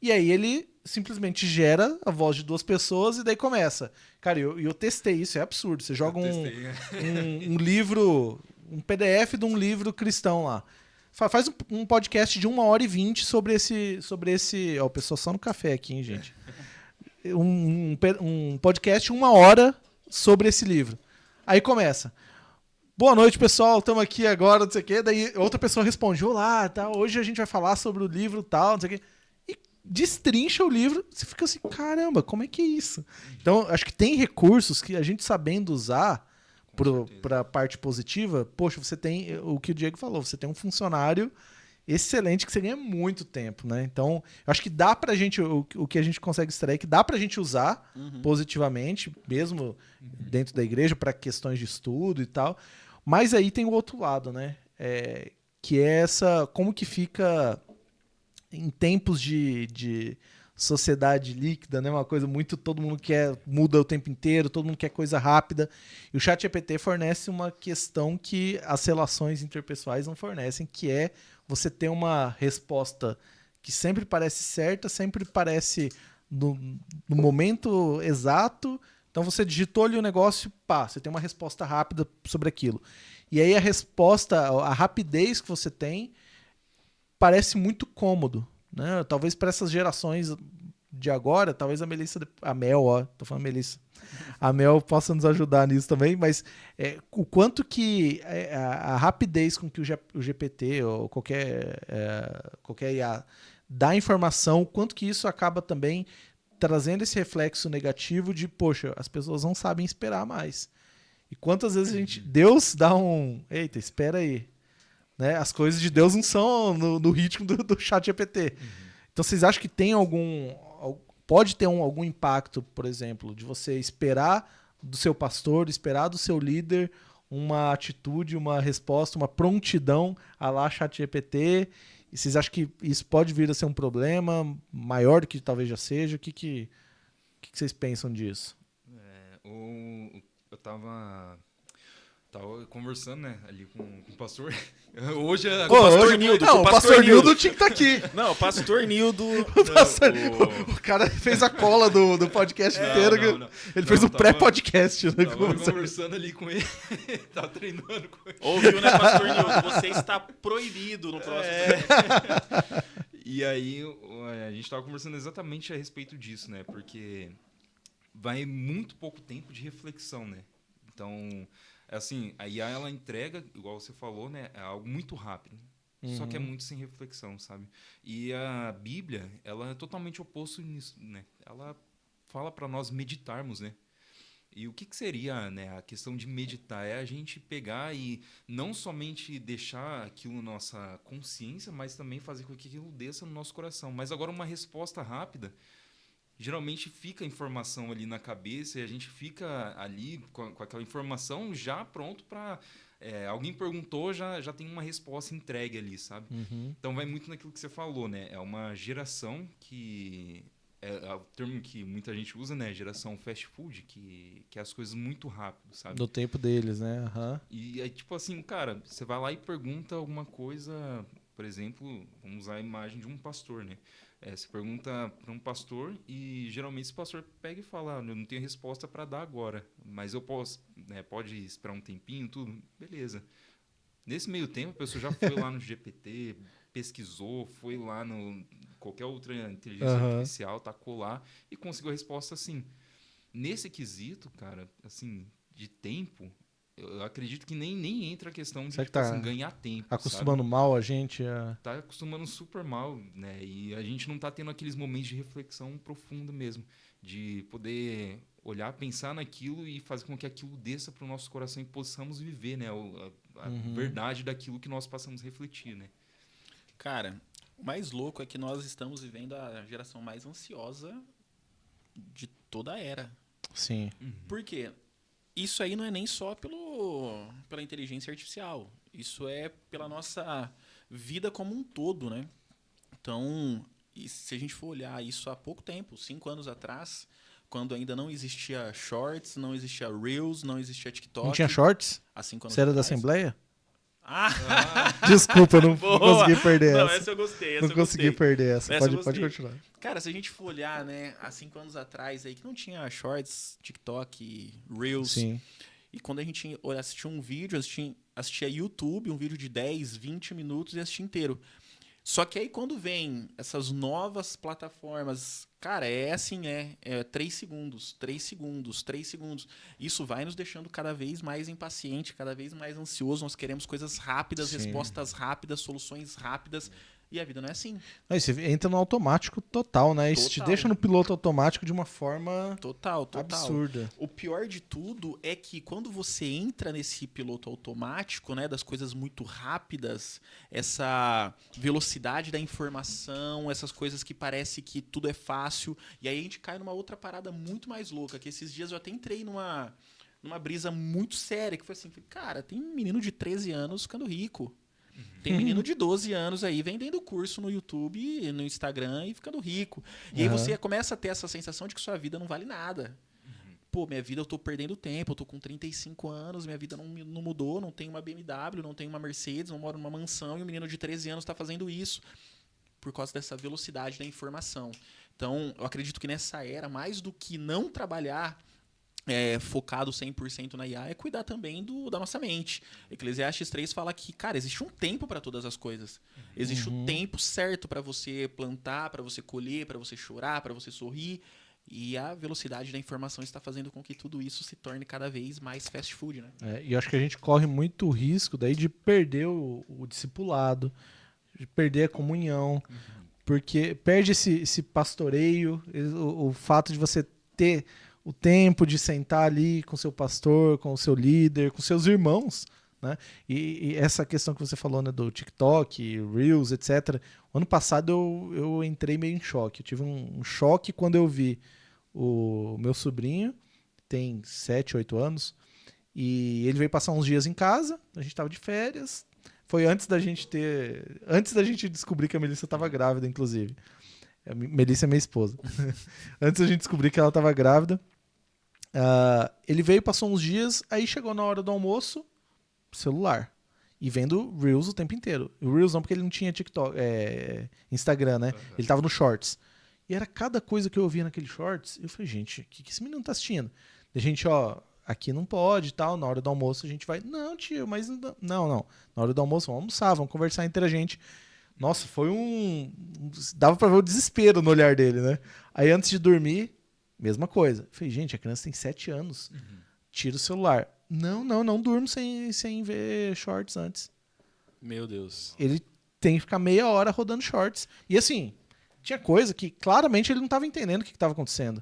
E aí ele simplesmente gera a voz de duas pessoas e daí começa. Cara, eu testei isso, é absurdo. Você joga um livro, um PDF de um livro cristão lá. Faz um podcast de 1h20 sobre esse... Ó, o pessoal só no café aqui, hein, gente? Um podcast 1 hora sobre esse livro. Aí começa. Boa noite, pessoal. Estamos aqui agora, não sei o quê. Daí outra pessoa responde, olá, tá, hoje a gente vai falar sobre o livro tal, não sei o quê. E destrincha o livro. Você fica assim, caramba, como é que é isso? Então, acho que tem recursos que a gente sabendo usar para a parte positiva, poxa, você tem o que o Diego falou, você tem um funcionário excelente que você ganha muito tempo, né? Então, eu acho que dá pra gente, o que a gente consegue extrair, que dá pra gente usar positivamente, mesmo dentro da igreja, para questões de estudo e tal. Mas aí tem o outro lado, né? Que é como que fica em tempos de sociedade líquida, né? Uma coisa muito, todo mundo muda o tempo inteiro, todo mundo quer coisa rápida. E o ChatGPT fornece uma questão que as relações interpessoais não fornecem, que é você ter uma resposta que sempre parece certa, sempre parece no momento exato. Então você digitou ali o negócio, pá, você tem uma resposta rápida sobre aquilo. E aí a resposta, a rapidez que você tem, parece muito cômodo, né? Talvez para essas gerações de agora, talvez a Mel, ó, tô falando Melissa, a Mel possa nos ajudar nisso também, mas o quanto que a rapidez com que o GPT ou qualquer IA dá informação, quanto que isso acaba também trazendo esse reflexo negativo de, poxa, as pessoas não sabem esperar mais. E quantas vezes Deus dá eita, espera aí. Né? As coisas de Deus não são no ritmo do ChatGPT. Então vocês acham que tem pode ter algum impacto, por exemplo, de você esperar do seu pastor, esperar do seu líder uma atitude, uma resposta, uma prontidão à lá ChatGPT? E vocês acham que isso pode vir a ser um problema maior do que talvez já seja? O que vocês pensam disso? Eu tava conversando, né, ali com o pastor. Hoje é... Com o pastor Nildo. Não, o pastor Nildo tinha que estar aqui. Não, o pastor Nildo... O cara fez a cola do podcast inteiro. Não. Ele fez um pré-podcast. Né, tava conversando ali com ele. Tava treinando com ele. Ouviu, né, pastor Nildo? Você está proibido no próximo. E aí, a gente tava conversando exatamente a respeito disso, né? Porque vai muito pouco tempo de reflexão, né? Então... Assim, a IA, ela entrega, igual você falou, né? É algo muito rápido. Só que é muito sem reflexão, sabe? E a Bíblia, ela é totalmente oposto nisso, né? Ela fala para nós meditarmos, né? E o que seria, né, a questão de meditar? É a gente pegar e não somente deixar aquilo na nossa consciência, mas também fazer com que aquilo desça no nosso coração. Mas agora uma resposta rápida... Geralmente fica a informação ali na cabeça e a gente fica ali com aquela informação já pronto para... alguém perguntou, já tem uma resposta entregue ali, sabe? Então vai muito naquilo que você falou, né? É uma geração que... É o termo que muita gente usa, né? Geração fast food, que é as coisas muito rápido, sabe? No tempo deles, né? E aí, tipo assim, cara, você vai lá e pergunta alguma coisa... Por exemplo, vamos usar a imagem de um pastor, né? Você pergunta para um pastor e geralmente esse pastor pega e fala, eu não tenho resposta para dar agora, mas eu posso, né, pode esperar um tempinho, tudo, beleza. Nesse meio tempo, a pessoa já foi lá no GPT, pesquisou, foi lá no qualquer outra inteligência artificial, tacou lá e conseguiu a resposta assim. nesse quesito, cara, assim, de tempo, eu acredito que nem entra a questão de Será que tipo, tá assim, ganhar tempo, acostumando sabe? mal a gente a... Tá acostumando super mal, né? E a gente não tá tendo aqueles momentos de reflexão profunda mesmo, de poder olhar, pensar naquilo e fazer com que aquilo desça pro nosso coração e possamos viver, né? A verdade daquilo que nós passamos a refletir, né? Cara, o mais louco é que nós estamos vivendo a geração mais ansiosa de toda a era. Sim. Por quê? Isso aí não é nem só pela inteligência artificial. Isso é pela nossa vida como um todo, né? Então, e se a gente for olhar isso há pouco tempo, 5 anos atrás, quando ainda não existia Shorts, não existia Reels, não existia TikTok. Não tinha shorts? Há 5 anos Você era da atrás. Assembleia? Ah! Desculpa, eu não Boa! consegui perder Não, essa. essa eu gostei. Não consegui perder essa. Essa eu Pode gostei. continuar. Cara, se a gente for olhar, né, há 5 anos atrás aí, que não tinha Shorts, TikTok, Reels. Sim. E quando a gente assistia um vídeo, assistia YouTube, um vídeo de 10, 20 minutos e assistia inteiro. Só que aí quando vem essas novas plataformas, cara, é 3 segundos, 3 segundos, 3 segundos. Isso vai nos deixando cada vez mais impaciente, cada vez mais ansioso. Nós queremos coisas rápidas, Sim. respostas rápidas, soluções rápidas. E a vida não é assim. Aí você entra no automático total, né? Isso te Total. deixa no piloto automático de uma forma Total. absurda. O pior de tudo é que quando você entra nesse piloto automático, né, das coisas muito rápidas, essa velocidade da informação, essas coisas que parece que tudo é fácil, e aí a gente cai numa outra parada muito mais louca, que esses dias eu até entrei numa brisa muito séria, que foi assim, cara, tem um menino de 13 anos ficando rico. Tem menino de 12 anos aí vendendo curso no YouTube, no Instagram e ficando rico. E aí você começa a ter essa sensação de que sua vida não vale nada. Pô, minha vida eu tô perdendo tempo, eu tô com 35 anos, minha vida não mudou, não tenho uma BMW, não tenho uma Mercedes, não moro numa mansão e um menino de 13 anos tá fazendo isso. Por causa dessa velocidade da informação. Então, eu acredito que nessa era, mais do que não trabalhar focado 100% na IA, é cuidar também da nossa mente. Eclesiastes 3 fala que, cara, existe um tempo para todas as coisas. Existe o tempo certo para você plantar, para você colher, para você chorar, para você sorrir. E a velocidade da informação está fazendo com que tudo isso se torne cada vez mais fast food, né? E eu acho que a gente corre muito risco daí de perder o discipulado, de perder a comunhão, porque perde esse pastoreio, o fato de você ter o tempo de sentar ali com seu pastor, com o seu líder, com seus irmãos, né? E essa questão que você falou, né, do TikTok, Reels, etc. Ano passado eu entrei meio em choque. Eu tive um choque quando eu vi o meu sobrinho, tem 7, 8 anos, e ele veio passar uns dias em casa, a gente estava de férias. Foi antes da gente descobrir que a Melissa estava grávida, inclusive. A Melissa é minha esposa. Antes da gente descobrir que ela estava grávida. Ele veio, passou uns dias, aí chegou na hora do almoço, celular. E vendo Reels o tempo inteiro. O Reels não, porque ele não tinha TikTok, Instagram, né? Ele tava no Shorts. E era cada coisa que eu via naquele Shorts, eu falei, gente, o que esse menino tá assistindo? E a gente, aqui não pode e tal, na hora do almoço a gente vai... Não, tio, mas não. Na hora do almoço vamos almoçar, vamos conversar entre a gente. Nossa, foi dava pra ver o desespero no olhar dele, né? Aí antes de dormir, mesma coisa. Eu falei, gente, a criança tem 7 anos. Tira o celular. Não durmo sem ver Shorts antes. Meu Deus. Ele tem que ficar meia hora rodando Shorts. E assim, tinha coisa que claramente ele não estava entendendo o que estava acontecendo.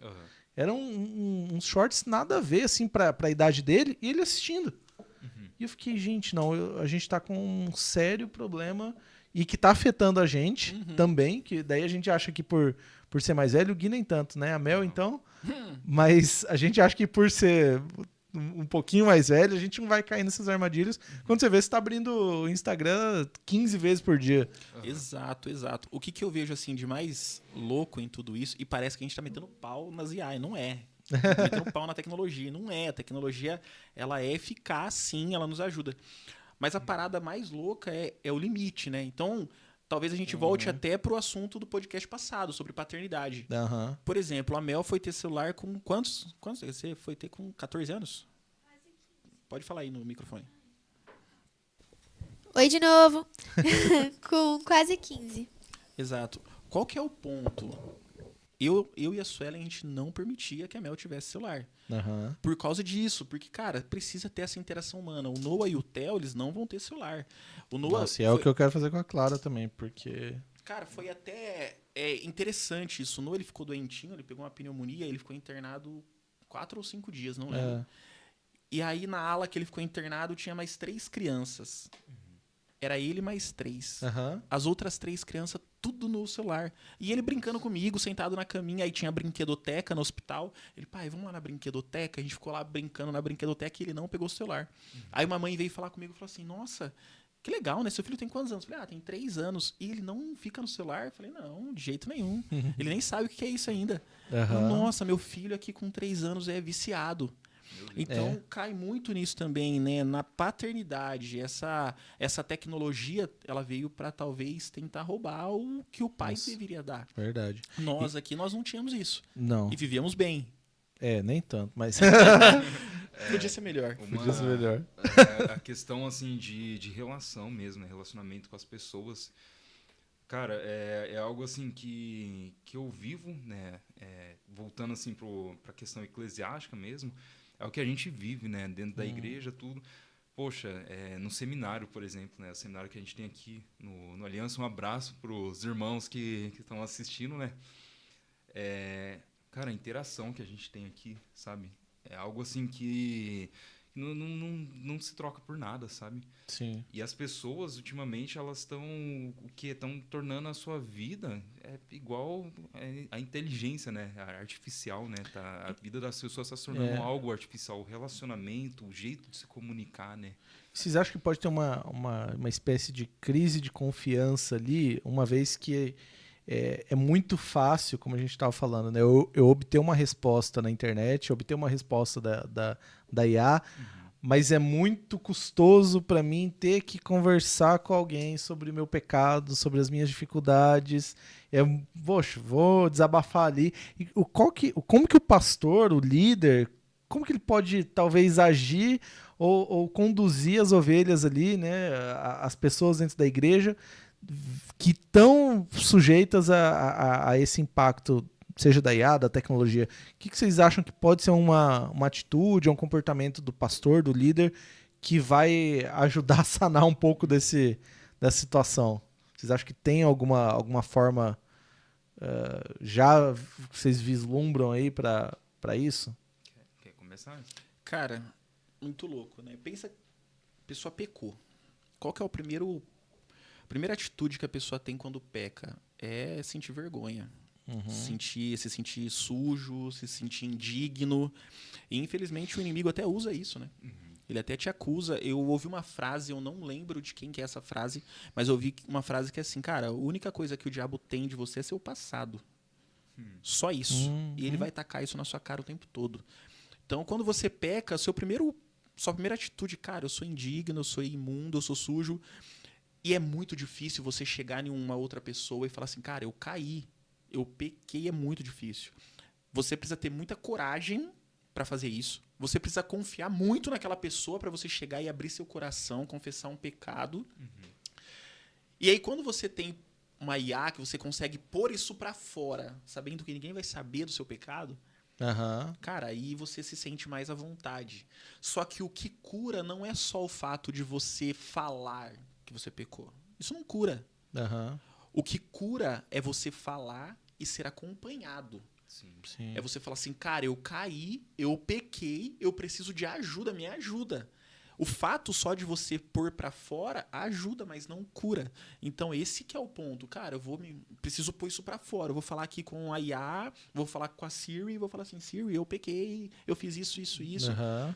Eram uns Shorts nada a ver, assim, pra idade dele, e ele assistindo. E eu fiquei, gente, a gente tá com um sério problema e que tá afetando a gente também, que daí a gente acha que por ser mais velho, o Gui nem tanto, né? A Mel, então. Mas a gente acha que por ser um pouquinho mais velho, a gente não vai cair nessas armadilhas. Quando você vê, você tá abrindo o Instagram 15 vezes por dia. Exato. O que eu vejo assim de mais louco em tudo isso, e parece que a gente tá metendo pau nas IA, e não é. Metendo pau na tecnologia, não é. A tecnologia, ela é eficaz, sim, ela nos ajuda. Mas a parada mais louca é o limite, né? Então, talvez a gente volte até pro assunto do podcast passado, sobre paternidade. Por exemplo, a Mel foi ter celular com quantos? Você foi ter com 14 anos? Pode falar aí no microfone. Oi de novo. Com quase 15. Exato. Qual que é o ponto Eu e a Suelen, a gente não permitia que a Mel tivesse celular. Aham. Por causa disso, porque, cara, precisa ter essa interação humana. O Noah e o Theo, eles não vão ter celular. O Noah Nossa, e é o que eu quero fazer com a Clara também, porque... Cara, foi até interessante isso. O Noah, ele ficou doentinho, ele pegou uma pneumonia, ele ficou internado 4 ou 5 dias, não lembro. É. E aí, na ala que ele ficou internado, tinha mais 3 crianças. Era ele mais 3. Aham. As outras 3 crianças, tudo no celular. E ele brincando comigo, sentado na caminha. Aí tinha brinquedoteca no hospital. Ele, pai, vamos lá na brinquedoteca. A gente ficou lá brincando na brinquedoteca e ele não pegou o celular. Aí uma mãe veio falar comigo e falou assim, nossa, que legal, né? Seu filho tem quantos anos? Eu falei, tem 3 anos. E ele não fica no celular? Eu falei, não, de jeito nenhum. Ele nem sabe o que é isso ainda. Aham. Nossa, meu filho aqui com 3 anos é viciado. Então, cai muito nisso também, né? Na paternidade. Essa tecnologia, ela veio para talvez tentar roubar o que o pai deveria dar. Verdade. Nós aqui, nós não tínhamos isso. Não. E vivíamos bem. Nem tanto, mas... Podia ser melhor. Podia ser melhor. A questão, assim, de relação mesmo, né? Relacionamento com as pessoas. Cara, é algo, assim, que eu vivo, né? Voltando, assim, pra questão eclesiástica mesmo. É o que a gente vive, né? Dentro da igreja, tudo. Poxa, no seminário, por exemplo, né? O seminário que a gente tem aqui no Aliança. Um abraço pros irmãos que estão assistindo, né? Cara, a interação que a gente tem aqui, sabe? É algo assim que não se troca por nada, sabe? Sim. E as pessoas, ultimamente, elas estão tornando a sua vida igual a inteligência, né? A artificial, né? A vida das pessoas está se tornando algo artificial. O relacionamento, o jeito de se comunicar, né? Vocês acham que pode ter uma espécie de crise de confiança ali, uma vez que é muito fácil, como a gente estava falando, né? Eu obter uma resposta na internet, obter uma resposta da IA, mas é muito custoso para mim ter que conversar com alguém sobre o meu pecado, sobre as minhas dificuldades. Poxa, vou desabafar ali. E como que o pastor, o líder, como que ele pode talvez agir ou conduzir as ovelhas ali, né? As pessoas dentro da igreja que estão sujeitas a esse impacto, seja da IA, da tecnologia. O que vocês acham que pode ser uma atitude, um comportamento do pastor, do líder, que vai ajudar a sanar um pouco dessa situação? Vocês acham que tem alguma forma já que vocês vislumbram aí para isso? Quer começar? Cara, muito louco, né? Pensa, a pessoa pecou. Qual que é a primeira atitude que a pessoa tem quando peca? É sentir vergonha. Se sentir sujo, se sentir indigno. E, infelizmente, o inimigo até usa isso, né? Ele até te acusa. Eu ouvi uma frase, eu não lembro de quem que é essa frase, mas eu ouvi uma frase que é assim, cara, a única coisa que o diabo tem de você é seu passado. Só isso. E ele vai tacar isso na sua cara o tempo todo. Então, quando você peca, sua primeira atitude, cara, eu sou indigno, eu sou imundo, eu sou sujo. E é muito difícil você chegar em uma outra pessoa e falar assim, cara, eu caí, eu pequei, é muito difícil. Você precisa ter muita coragem para fazer isso. Você precisa confiar muito naquela pessoa para você chegar e abrir seu coração, confessar um pecado. E aí, quando você tem uma IA que você consegue pôr isso para fora, sabendo que ninguém vai saber do seu pecado, cara, aí você se sente mais à vontade. Só que o que cura não é só o fato de você falar que você pecou. Isso não cura. O que cura é você falar e ser acompanhado. Sim. É você falar assim, cara, eu caí, eu pequei, eu preciso de ajuda, me ajuda. O fato só de você pôr pra fora ajuda, mas não cura. Então esse que é o ponto. Cara, preciso pôr isso pra fora. Eu vou falar aqui com a IA, vou falar com a Siri e vou falar assim, Siri, eu pequei, eu fiz isso.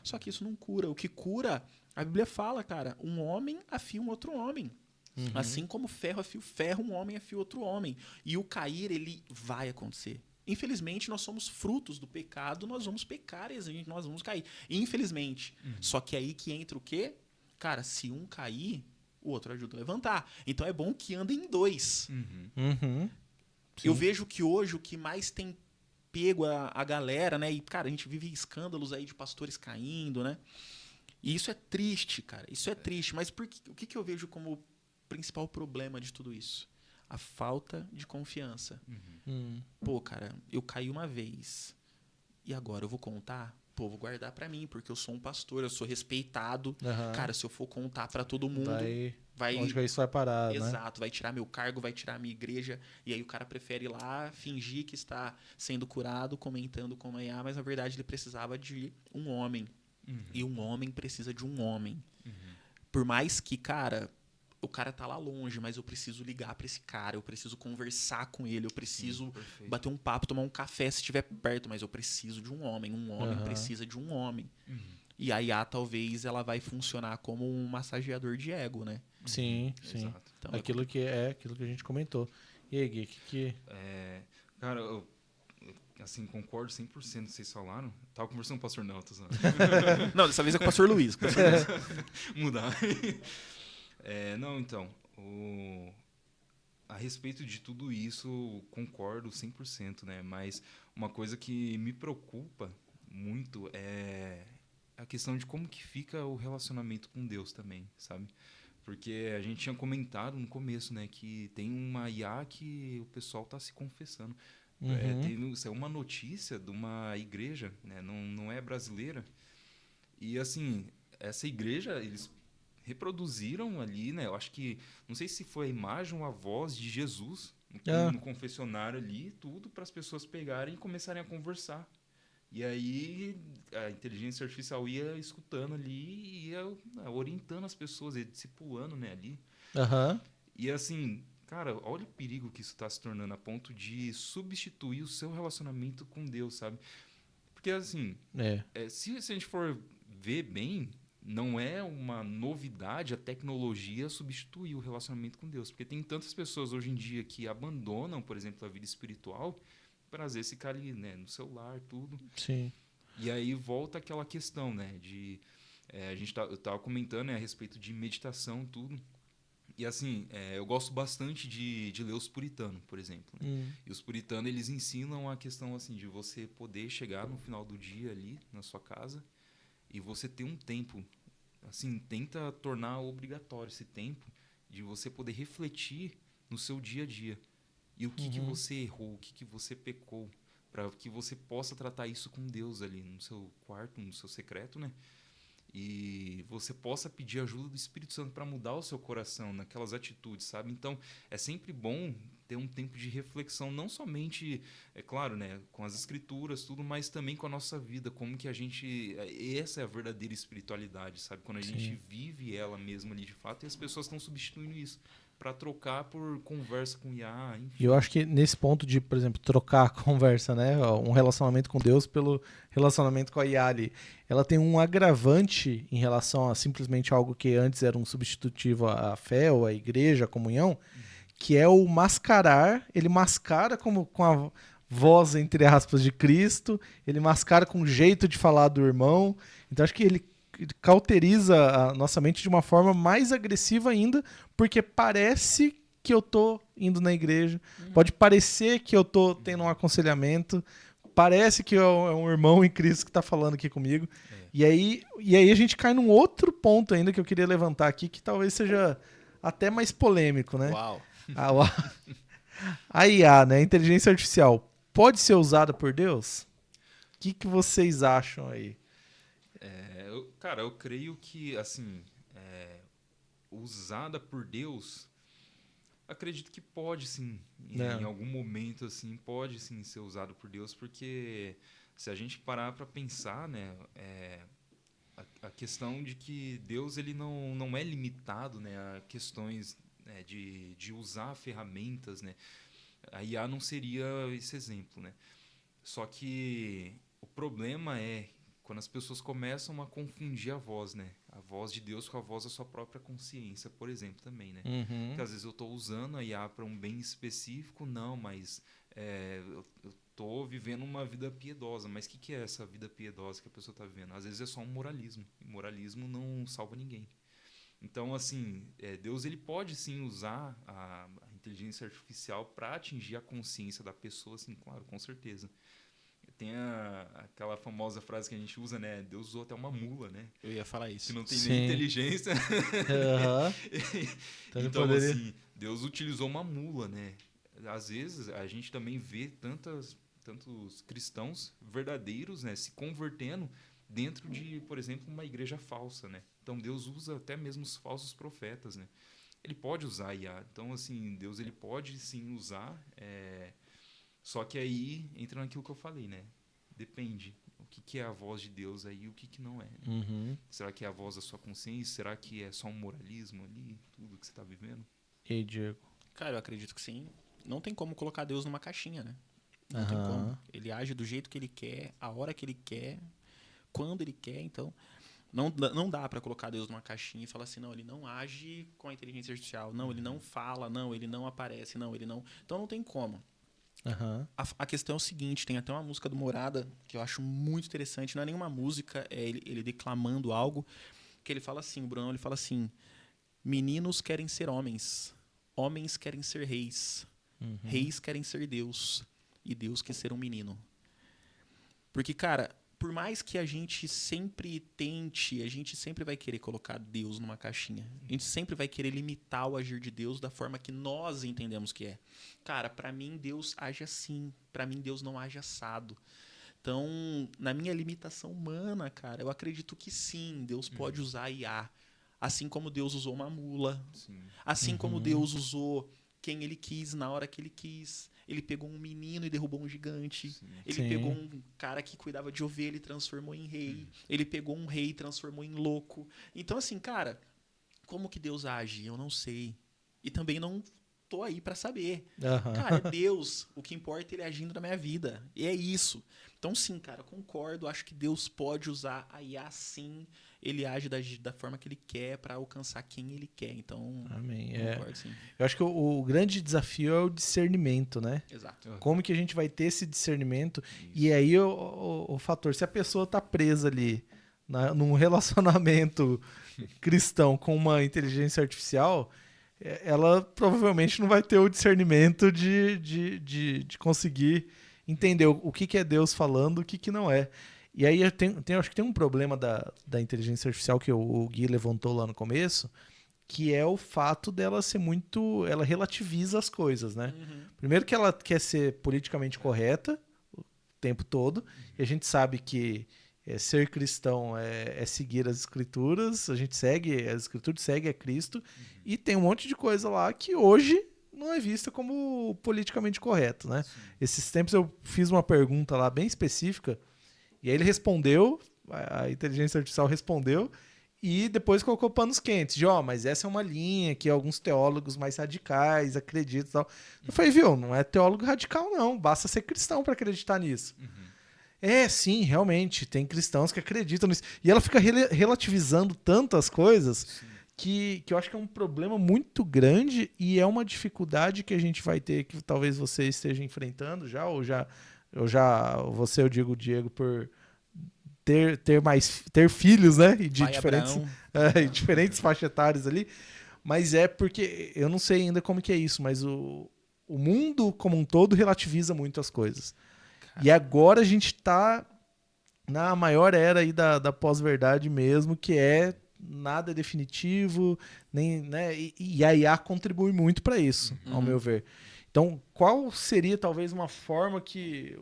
Só que isso não cura. O que cura, a Bíblia fala, cara, um homem afia um outro homem. Assim como ferro afia o ferro, um homem afia outro homem. E o cair, ele vai acontecer. Infelizmente, nós somos frutos do pecado, nós vamos pecar e nós vamos cair. Infelizmente. Só que aí que entra o quê? Cara, se um cair, o outro ajuda a levantar. Então é bom que andem em 2. Eu vejo que hoje o que mais tem pego a galera, né? E, cara, a gente vive escândalos aí de pastores caindo, né? E isso é triste, cara. Isso é triste. Mas o que eu vejo como principal problema de tudo isso? A falta de confiança. Hum. Pô, cara, eu caí uma vez. E agora eu vou contar? Pô, vou guardar pra mim, porque eu sou um pastor, eu sou respeitado. Aham. Cara, se eu for contar pra todo mundo, vai... Onde que isso vai parar, né? Exato, vai tirar meu cargo, vai tirar minha igreja. E aí o cara prefere ir lá fingir que está sendo curado, comentando com a IA, mas na verdade ele precisava de um homem. E um homem precisa de um homem. Por mais que, cara, o cara tá lá longe, mas eu preciso ligar pra esse cara, eu preciso conversar com ele, eu preciso Perfeito. bater um papo, tomar um café se estiver perto, mas eu preciso de um homem Aham. precisa de um homem. E a IA talvez ela vai funcionar como um massageador de ego, né? Sim, sim. Exato. Então, Aquilo que a gente comentou. E aí, Gui, que... Cara, eu assim, concordo 100% com o que vocês falaram. Tava conversando com o pastor não, tô zoando. Não, dessa vez é com o pastor Luiz. Mudar. Não, então, a respeito de tudo isso, concordo 100%, né? Mas uma coisa que me preocupa muito é a questão de como que fica o relacionamento com Deus também, sabe? Porque a gente tinha comentado no começo, né, que tem uma IA que o pessoal tá se confessando. Isso é uma notícia de uma igreja, né, não é brasileira. E, assim, essa igreja, eles reproduziram ali, né, eu acho que, não sei se foi a imagem ou a voz de Jesus no confessionário ali, tudo para as pessoas pegarem e começarem a conversar. E aí a inteligência artificial ia escutando ali e ia orientando as pessoas, ia discipulando, né, ali. Aham. E assim, cara, olha o perigo que isso está se tornando a ponto de substituir o seu relacionamento com Deus, sabe? Porque assim, se a gente for ver bem, não é uma novidade a tecnologia substituir o relacionamento com Deus. Porque tem tantas pessoas hoje em dia que abandonam, por exemplo, a vida espiritual para às vezes ficar ali, né, no celular, tudo. Sim. E aí volta aquela questão, né, eu tava comentando, né, a respeito de meditação, tudo. E assim, eu gosto bastante de ler os puritanos, por exemplo. Né? E os puritanos, eles ensinam a questão assim de você poder chegar no final do dia ali na sua casa e você ter um tempo, assim, tenta tornar obrigatório esse tempo de você poder refletir no seu dia a dia. E o que você errou, o que você pecou, para que você possa tratar isso com Deus ali no seu quarto, no seu secreto, né? E você possa pedir ajuda do Espírito Santo para mudar o seu coração naquelas atitudes, sabe? Então, é sempre bom ter um tempo de reflexão, não somente, é claro, né, com as escrituras, tudo, mas também com a nossa vida, como que a gente... Essa é a verdadeira espiritualidade, sabe? Quando a gente vive ela mesma ali de fato, e as pessoas estão substituindo isso para trocar por conversa com IA, enfim. E eu acho que nesse ponto de, por exemplo, trocar a conversa, né, um relacionamento com Deus pelo relacionamento com a IA ali, ela tem um agravante em relação a simplesmente algo que antes era um substitutivo à fé ou à igreja, à comunhão, que é o mascarar. Ele mascara com a voz, entre aspas, de Cristo, ele mascara com o jeito de falar do irmão. Então acho que ele cauteriza a nossa mente de uma forma mais agressiva ainda, porque parece que eu tô indo na igreja, pode parecer que eu tô tendo um aconselhamento, parece que é um irmão em Cristo que tá falando aqui comigo. E aí a gente cai num outro ponto ainda que eu queria levantar aqui, que talvez seja até mais polêmico, né? Uau! A IA, né? A inteligência artificial, pode ser usada por Deus? O que vocês acham aí? Cara, eu creio que, assim, usada por Deus, acredito que pode, sim. Em algum momento, assim, pode, sim, ser usado por Deus, porque se a gente parar para pensar, né, a questão de que Deus ele não é limitado, né, a questões, né, de usar ferramentas, né. A IA não seria esse exemplo, né. Só que o problema é quando as pessoas começam a confundir a voz, né? A voz de Deus com a voz da sua própria consciência, por exemplo, também, né? Porque às vezes eu estou usando a IA para um bem específico, não, mas eu estou vivendo uma vida piedosa. Mas o que é essa vida piedosa que a pessoa está vivendo? Às vezes é só um moralismo. E moralismo não salva ninguém. Então, assim, Deus ele pode sim usar a inteligência artificial para atingir a consciência da pessoa, assim, claro, com certeza. Tem aquela famosa frase que a gente usa, né? Deus usou até uma mula, né? Eu ia falar isso. Que não tem nem inteligência. Então, então assim, Deus utilizou uma mula, né? Às vezes a gente também vê tantos cristãos verdadeiros, né, se convertendo dentro de, por exemplo, uma igreja falsa, né? Então Deus usa até mesmo os falsos profetas, né? Ele pode usar a IA. Então, assim, Deus ele pode sim usar, só que aí entra naquilo que eu falei, né? Depende. O que é a voz de Deus aí e o que não é. Né? Uhum. Será que é a voz da sua consciência? Será que é só um moralismo ali, tudo que você está vivendo? E aí, Diego? Cara, eu acredito que sim. Não tem como colocar Deus numa caixinha, né? Não Aham. tem como. Ele age do jeito que ele quer, a hora que ele quer, quando ele quer. Então, não dá pra colocar Deus numa caixinha e falar assim, não, ele não age com a inteligência artificial. Não, ele não fala. Não, ele não aparece. Não, ele não... Então, não tem como. Aham. A questão é o seguinte, tem até uma música do Morada que eu acho muito interessante. Não é nenhuma música, é ele declamando algo que ele fala assim, o Brunão, ele fala assim, meninos querem ser homens, homens querem ser reis, reis querem ser Deus e Deus quer ser um menino. Porque, cara, por mais que a gente sempre tente, a gente sempre vai querer colocar Deus numa caixinha. A gente sempre vai querer limitar o agir de Deus da forma que nós entendemos que é. Cara, pra mim Deus age assim, pra mim Deus não age assado. Então, na minha limitação humana, cara, eu acredito que sim, Deus pode usar a IA. Assim como Deus usou uma mula. Sim. Assim como Deus usou quem ele quis, na hora que ele quis. Ele pegou um menino e derrubou um gigante. Sim. Ele Sim. pegou um cara que cuidava de ovelha e transformou em rei. Ele pegou um rei e transformou em louco. Então, assim, cara, como que Deus age? Eu não sei. E também não tô aí pra saber. Aham. Cara, é Deus. O que importa é ele agindo na minha vida. E é isso. Então, sim, cara, concordo. Acho que Deus pode usar a IA, sim. Ele age da forma que ele quer pra alcançar quem ele quer. Então, Amém. concordo, sim. Eu acho que o grande desafio é o discernimento, né? Exato. Como que a gente vai ter esse discernimento? E aí o fator, se a pessoa tá presa ali num relacionamento cristão com uma inteligência artificial, ela provavelmente não vai ter o discernimento de conseguir entender o que é Deus falando, o que não é. E aí acho que tem um problema da inteligência artificial que o Gui levantou lá no começo, que é o fato dela ser muito... Ela relativiza as coisas, né? Primeiro que ela quer ser politicamente correta o tempo todo, e a gente sabe que ser cristão é seguir as escrituras, a gente segue as escrituras, segue a Cristo, e tem um monte de coisa lá que hoje não é vista como politicamente correto, né? Esses tempos eu fiz uma pergunta lá bem específica, e aí ele respondeu, a inteligência artificial respondeu, e depois colocou panos quentes, de mas essa é uma linha que alguns teólogos mais radicais acreditam e tal. Eu falei, viu, não é teólogo radical não, basta ser cristão para acreditar nisso. Sim, realmente, tem cristãos que acreditam nisso. E ela fica relativizando tantas coisas que eu acho que é um problema muito grande e é uma dificuldade que a gente vai ter, que talvez você esteja enfrentando já, ou você, eu digo, Diego, por ter filhos, né? E de Pai diferentes, Abraão. diferentes faixas etárias ali. Mas é porque, eu não sei ainda como que é isso, mas o mundo como um todo relativiza muito as coisas. E agora a gente tá na maior era aí da pós-verdade mesmo, que é nada definitivo, nem, né? E a IA contribui muito para isso, ao meu ver. Então, qual seria talvez uma forma que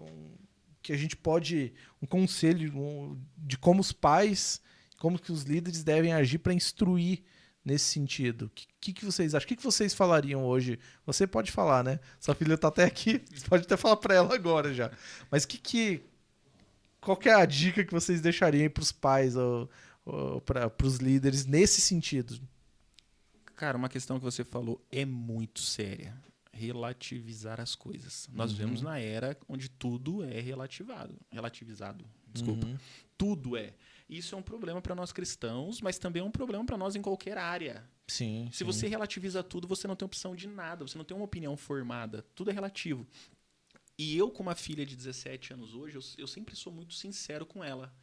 a gente pode, um conselho de como os pais, como que os líderes devem agir para instruir nesse sentido? O que vocês acham? O que vocês falariam hoje? Você pode falar, né? Sua filha tá até aqui, você pode até falar para ela agora já. Mas qual que é a dica que vocês deixariam para os pais ou para os líderes nesse sentido? Cara, uma questão que você falou é muito séria. Relativizar as coisas. Nós vivemos na era onde tudo é relativizado. Desculpa. Tudo é. Isso é um problema para nós cristãos, mas também é um problema para nós em qualquer área. Sim. Se você relativiza tudo, você não tem opção de nada, você não tem uma opinião formada. Tudo é relativo. E eu, com uma filha de 17 anos hoje, eu sempre sou muito sincero com ela.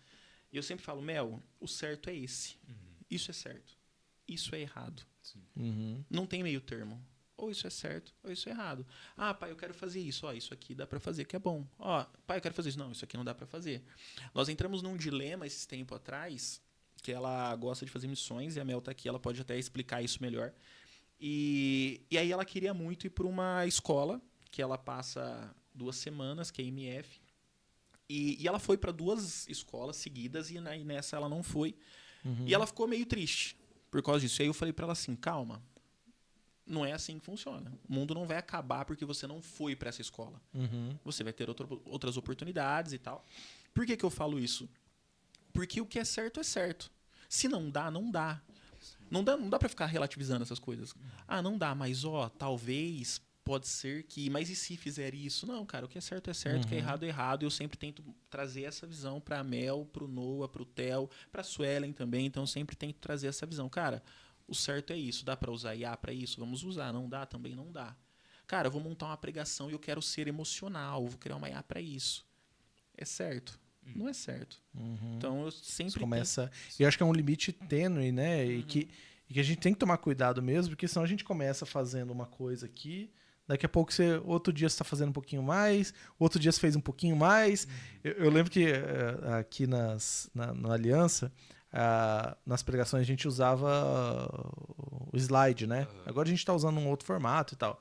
E eu sempre falo, Mel, o certo é esse. Isso é certo. Isso é errado. Não tem meio termo. Ou isso é certo, ou isso é errado. Ah, pai, eu quero fazer isso. Isso aqui dá pra fazer, que é bom. Pai, eu quero fazer isso. Não, isso aqui não dá pra fazer. Nós entramos num dilema esses tempos atrás, que ela gosta de fazer missões, e a Mel tá aqui, ela pode até explicar isso melhor. E E aí ela queria muito ir para uma escola, que ela passa 2 semanas, que é MF. E ela foi para 2 escolas seguidas e nessa ela não foi. E ela ficou meio triste por causa disso. E aí eu falei para ela assim, calma, não é assim que funciona. O mundo não vai acabar porque você não foi para essa escola. Você vai ter outras oportunidades e tal. Por que eu falo isso? Porque o que é certo é certo. Se não dá, não dá. Não dá para ficar relativizando essas coisas. Ah, não dá, mas talvez, pode ser que... Mas e se fizer isso? Não, cara, o que é certo, o que é errado é errado. Eu sempre tento trazer essa visão pra Mel, pro Noah, pro Theo, pra Suelen também. Então, eu sempre tento trazer essa visão. Cara, o certo é isso. Dá pra usar IA pra isso? Vamos usar. Não dá? Também não dá. Cara, eu vou montar uma pregação e eu quero ser emocional. Vou criar uma IA pra isso. É certo? Não é certo. Então, eu sempre Você começa... E eu acho que é um limite tênue, né? E que a gente tem que tomar cuidado mesmo, porque senão a gente começa fazendo uma coisa aqui, daqui a pouco outro dia você está fazendo um pouquinho mais, outro dia você fez um pouquinho mais. Eu lembro que aqui na Aliança, nas pregações a gente usava o slide, né? Agora a gente está usando um outro formato e tal.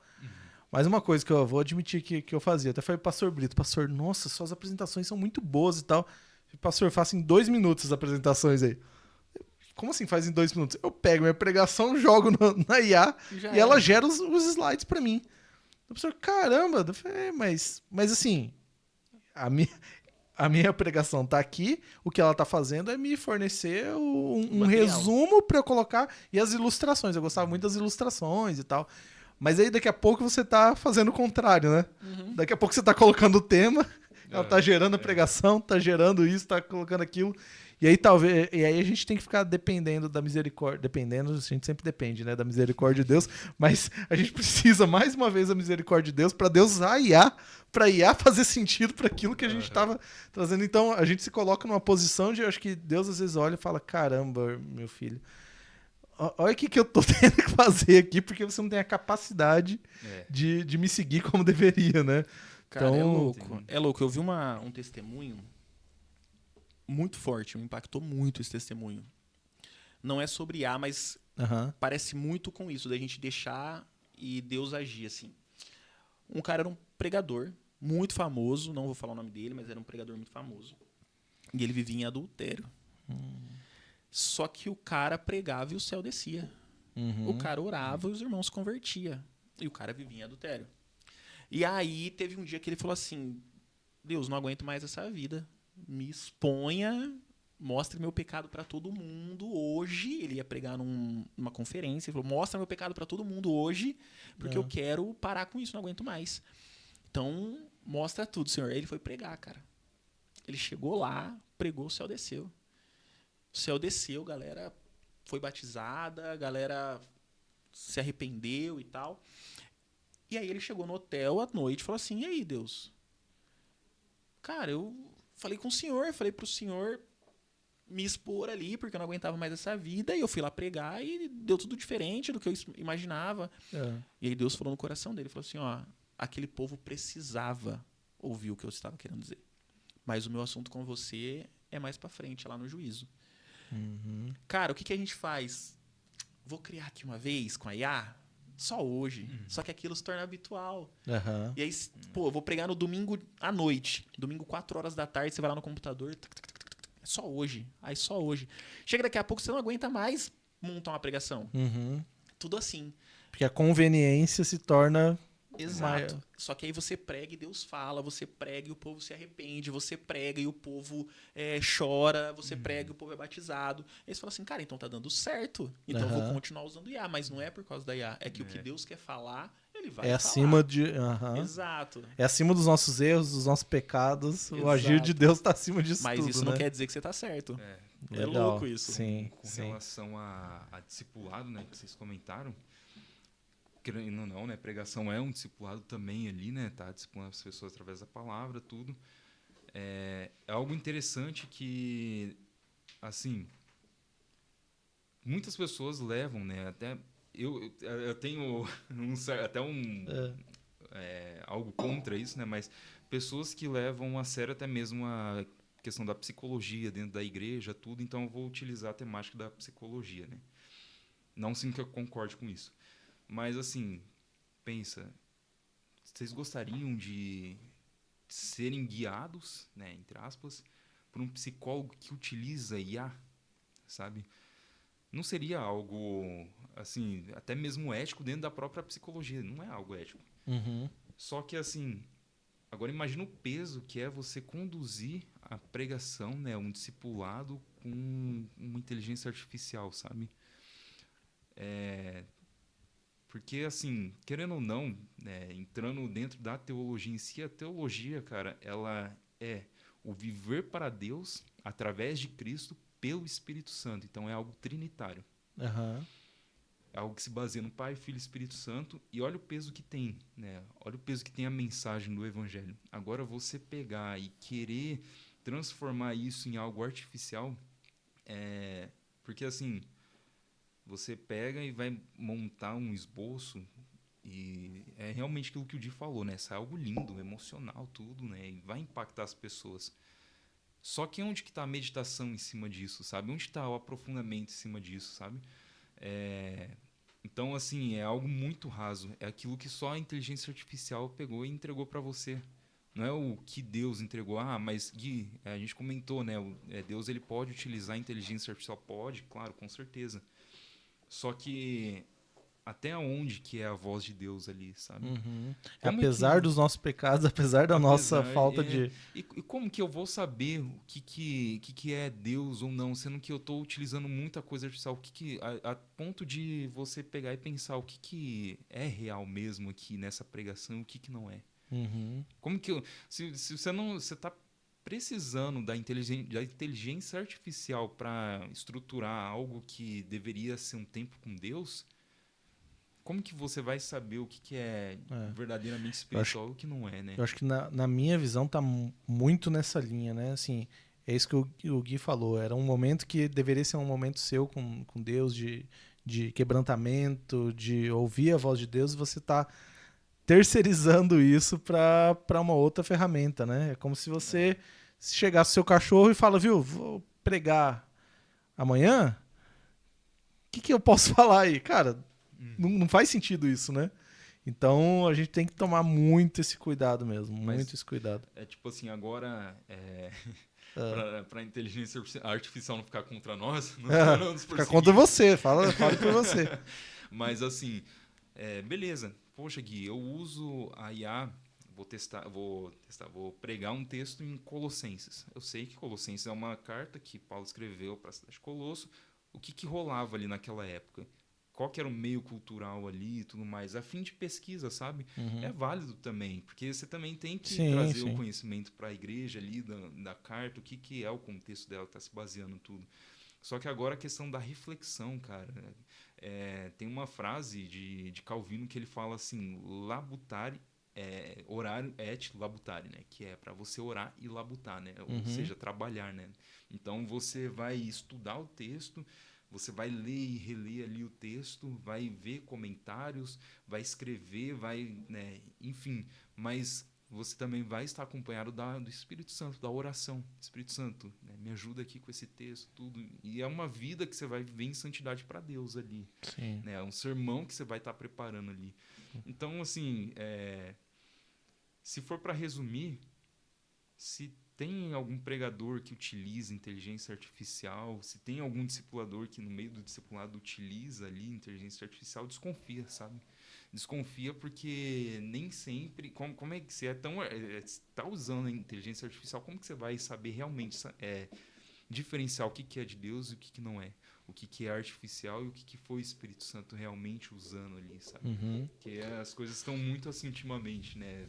Mas uma coisa que eu vou admitir que eu fazia, até falei pro pastor Brito, pastor, nossa, suas apresentações são muito boas e tal. Pastor, faça em 2 minutos as apresentações aí. Como assim faz em 2 minutos? Eu pego minha pregação, jogo na IA e ela gera os slides pra mim. O professor, caramba, eu falei, mas assim, a minha pregação tá aqui, o que ela tá fazendo é me fornecer um resumo pra eu colocar e as ilustrações. Eu gostava muito das ilustrações e tal. Mas aí daqui a pouco você tá fazendo o contrário, né? Daqui a pouco você tá colocando o tema, ela tá gerando a pregação, tá gerando isso, tá colocando aquilo. E aí a gente tem que ficar dependendo da misericórdia. Dependendo, a gente sempre depende, né? Da misericórdia de Deus. Mas a gente precisa, mais uma vez, da misericórdia de Deus para Deus usar a IA, para IA fazer sentido para aquilo que a gente estava trazendo. Então, a gente se coloca numa posição de, eu acho que Deus às vezes olha e fala, caramba, meu filho, olha o que eu tô tendo que fazer aqui, porque você não tem a capacidade de me seguir como deveria, né? Cara, então, é louco. É louco. Eu vi um testemunho muito forte, me impactou muito esse testemunho. Não é sobre IA, mas parece muito com isso, da gente deixar e Deus agir, assim. Um cara era um pregador muito famoso, não vou falar o nome dele, mas era um pregador muito famoso. E ele vivia em adultério. Só que o cara pregava e o céu descia. O cara orava e os irmãos se convertiam. E o cara vivia em adultério. E aí teve um dia que ele falou assim, Deus, não aguento mais essa vida. Me exponha, mostre meu pecado para todo mundo hoje. Ele ia pregar numa conferência, ele falou, mostra meu pecado para todo mundo hoje, porque eu quero parar com isso, não aguento mais. Então, mostra tudo, Senhor. Aí ele foi pregar, cara. Ele chegou lá, pregou, o céu desceu. O céu desceu, a galera foi batizada, a galera se arrependeu e tal. E aí ele chegou no hotel à noite e falou assim, e aí, Deus? Cara, eu falei com o senhor, falei pro senhor me expor ali, porque eu não aguentava mais essa vida, e eu fui lá pregar e deu tudo diferente do que eu imaginava. E aí Deus falou no coração dele, falou assim, aquele povo precisava ouvir o que eu estava querendo dizer. Mas o meu assunto com você é mais pra frente, lá no juízo. Cara, o que a gente faz? Vou criar aqui uma vez com a IA, só hoje. Só que aquilo se torna habitual. E aí, eu vou pregar no domingo à noite. Domingo, 4 horas da tarde, você vai lá no computador. É só hoje. Aí só hoje. Chega daqui a pouco, você não aguenta mais montar uma pregação. Tudo assim. Porque a conveniência se torna... Exato. Só que aí você prega e Deus fala, você prega e o povo se arrepende, você prega e o povo chora, você prega e o povo é batizado. Aí você fala assim, cara, então tá dando certo. Então eu vou continuar usando IA, mas não é por causa da IA. É que o que Deus quer falar, ele vai falar. Acima de... Exato. É acima dos nossos erros, dos nossos pecados. O agir de Deus tá acima disso mas tudo, isso não quer dizer que você tá certo. É louco isso. Sim, com relação a discipulado, né, que vocês comentaram, querendo não, né? Pregação é um discipulado também ali, né? Tá discipulando as pessoas através da palavra, tudo. É algo interessante que, assim, muitas pessoas levam, né? Até eu tenho algo contra isso, né? Mas pessoas que levam a sério até mesmo a questão da psicologia dentro da igreja, tudo. Então eu vou utilizar a temática da psicologia, né? Não sim que eu concorde com isso. Mas, assim, pensa, vocês gostariam de serem guiados, né, entre aspas, por um psicólogo que utiliza IA, sabe? Não seria algo, assim, até mesmo ético dentro da própria psicologia. Não é algo ético. Uhum. Só que, assim, agora imagina o peso que é você conduzir a pregação, né, um discipulado com uma inteligência artificial, sabe? Porque, assim, querendo ou não, né, entrando dentro da teologia em si, a teologia, cara, ela é o viver para Deus através de Cristo pelo Espírito Santo. Então, é algo trinitário. Aham. É algo que se baseia no Pai, Filho e Espírito Santo. E olha o peso que tem, né? Olha o peso que tem a mensagem do Evangelho. Agora, você pegar e querer transformar isso em algo artificial, porque, assim, você pega e vai montar um esboço e é realmente aquilo que o Di falou, né? Isso é algo lindo, emocional, tudo, né? E vai impactar as pessoas. Só que onde que está a meditação em cima disso, sabe? Onde está o aprofundamento em cima disso, sabe? Então, assim, é algo muito raso. É aquilo que só a inteligência artificial pegou e entregou para você. Não é o que Deus entregou. Ah, mas Gui, a gente comentou, né? Deus, ele pode utilizar a inteligência artificial? Pode, claro, com certeza. Só que até onde que é a voz de Deus ali, sabe? Uhum. Como Apesar dos nossos pecados, apesar da nossa falta de... E como que eu vou saber o que é Deus ou não, sendo que eu estou utilizando muita coisa artificial? A ponto de você pegar e pensar o que é real mesmo aqui nessa pregação e o que não é? Uhum. Como que se você não... Você está precisando da inteligência artificial para estruturar algo que deveria ser um tempo com Deus, como que você vai saber o que é verdadeiramente espiritual e o que não é, né? Eu acho que na minha visão tá muito nessa linha, né? Assim, é isso que o Gui falou. Era um momento que deveria ser um momento seu com Deus, de quebrantamento, de ouvir a voz de Deus, e você tá terceirizando isso para uma outra ferramenta, né? É como se você chegasse ao seu cachorro e fala, viu, vou pregar amanhã, o que eu posso falar aí? Cara, não faz sentido isso, né? Então a gente tem que tomar muito esse cuidado mesmo, muito esse cuidado. É tipo assim, agora para a inteligência artificial não ficar contra nós, não ficar contra você, fala por você. Mas assim, beleza. Poxa, Gui, eu uso a IA, vou pregar um texto em Colossenses. Eu sei que Colossenses é uma carta que Paulo escreveu para a cidade de Colosso. O que rolava ali naquela época? Qual que era o meio cultural ali e tudo mais? A fim de pesquisa, sabe? Uhum. É válido também, porque você também tem que trazer o conhecimento para a igreja ali da carta, o que é o contexto dela, está se baseando tudo. Só que agora a questão da reflexão, cara. Tem uma frase de Calvino que ele fala assim, labutare, horário et labutare, né? Que é para você orar e labutar, né? Ou seja, trabalhar, né? Então você vai estudar o texto, você vai ler e reler ali o texto, vai ver comentários, vai escrever, né? Enfim, mas você também vai estar acompanhado do Espírito Santo, da oração. Espírito Santo, né, me ajuda aqui com esse texto, tudo. E é uma vida que você vai viver em santidade para Deus ali. Sim. Né? É um sermão que você vai estar preparando ali. Então, assim, se for para resumir, se tem algum pregador que utiliza inteligência artificial, se tem algum discipulador que no meio do discipulado utiliza ali inteligência artificial, desconfia, sabe? Desconfia porque nem sempre... Como é que você está usando a inteligência artificial? Como que você vai saber realmente diferenciar o que é de Deus e o que não é? O que é artificial e o que foi o Espírito Santo realmente usando ali, sabe? Uhum. Porque as coisas estão muito assim ultimamente, né?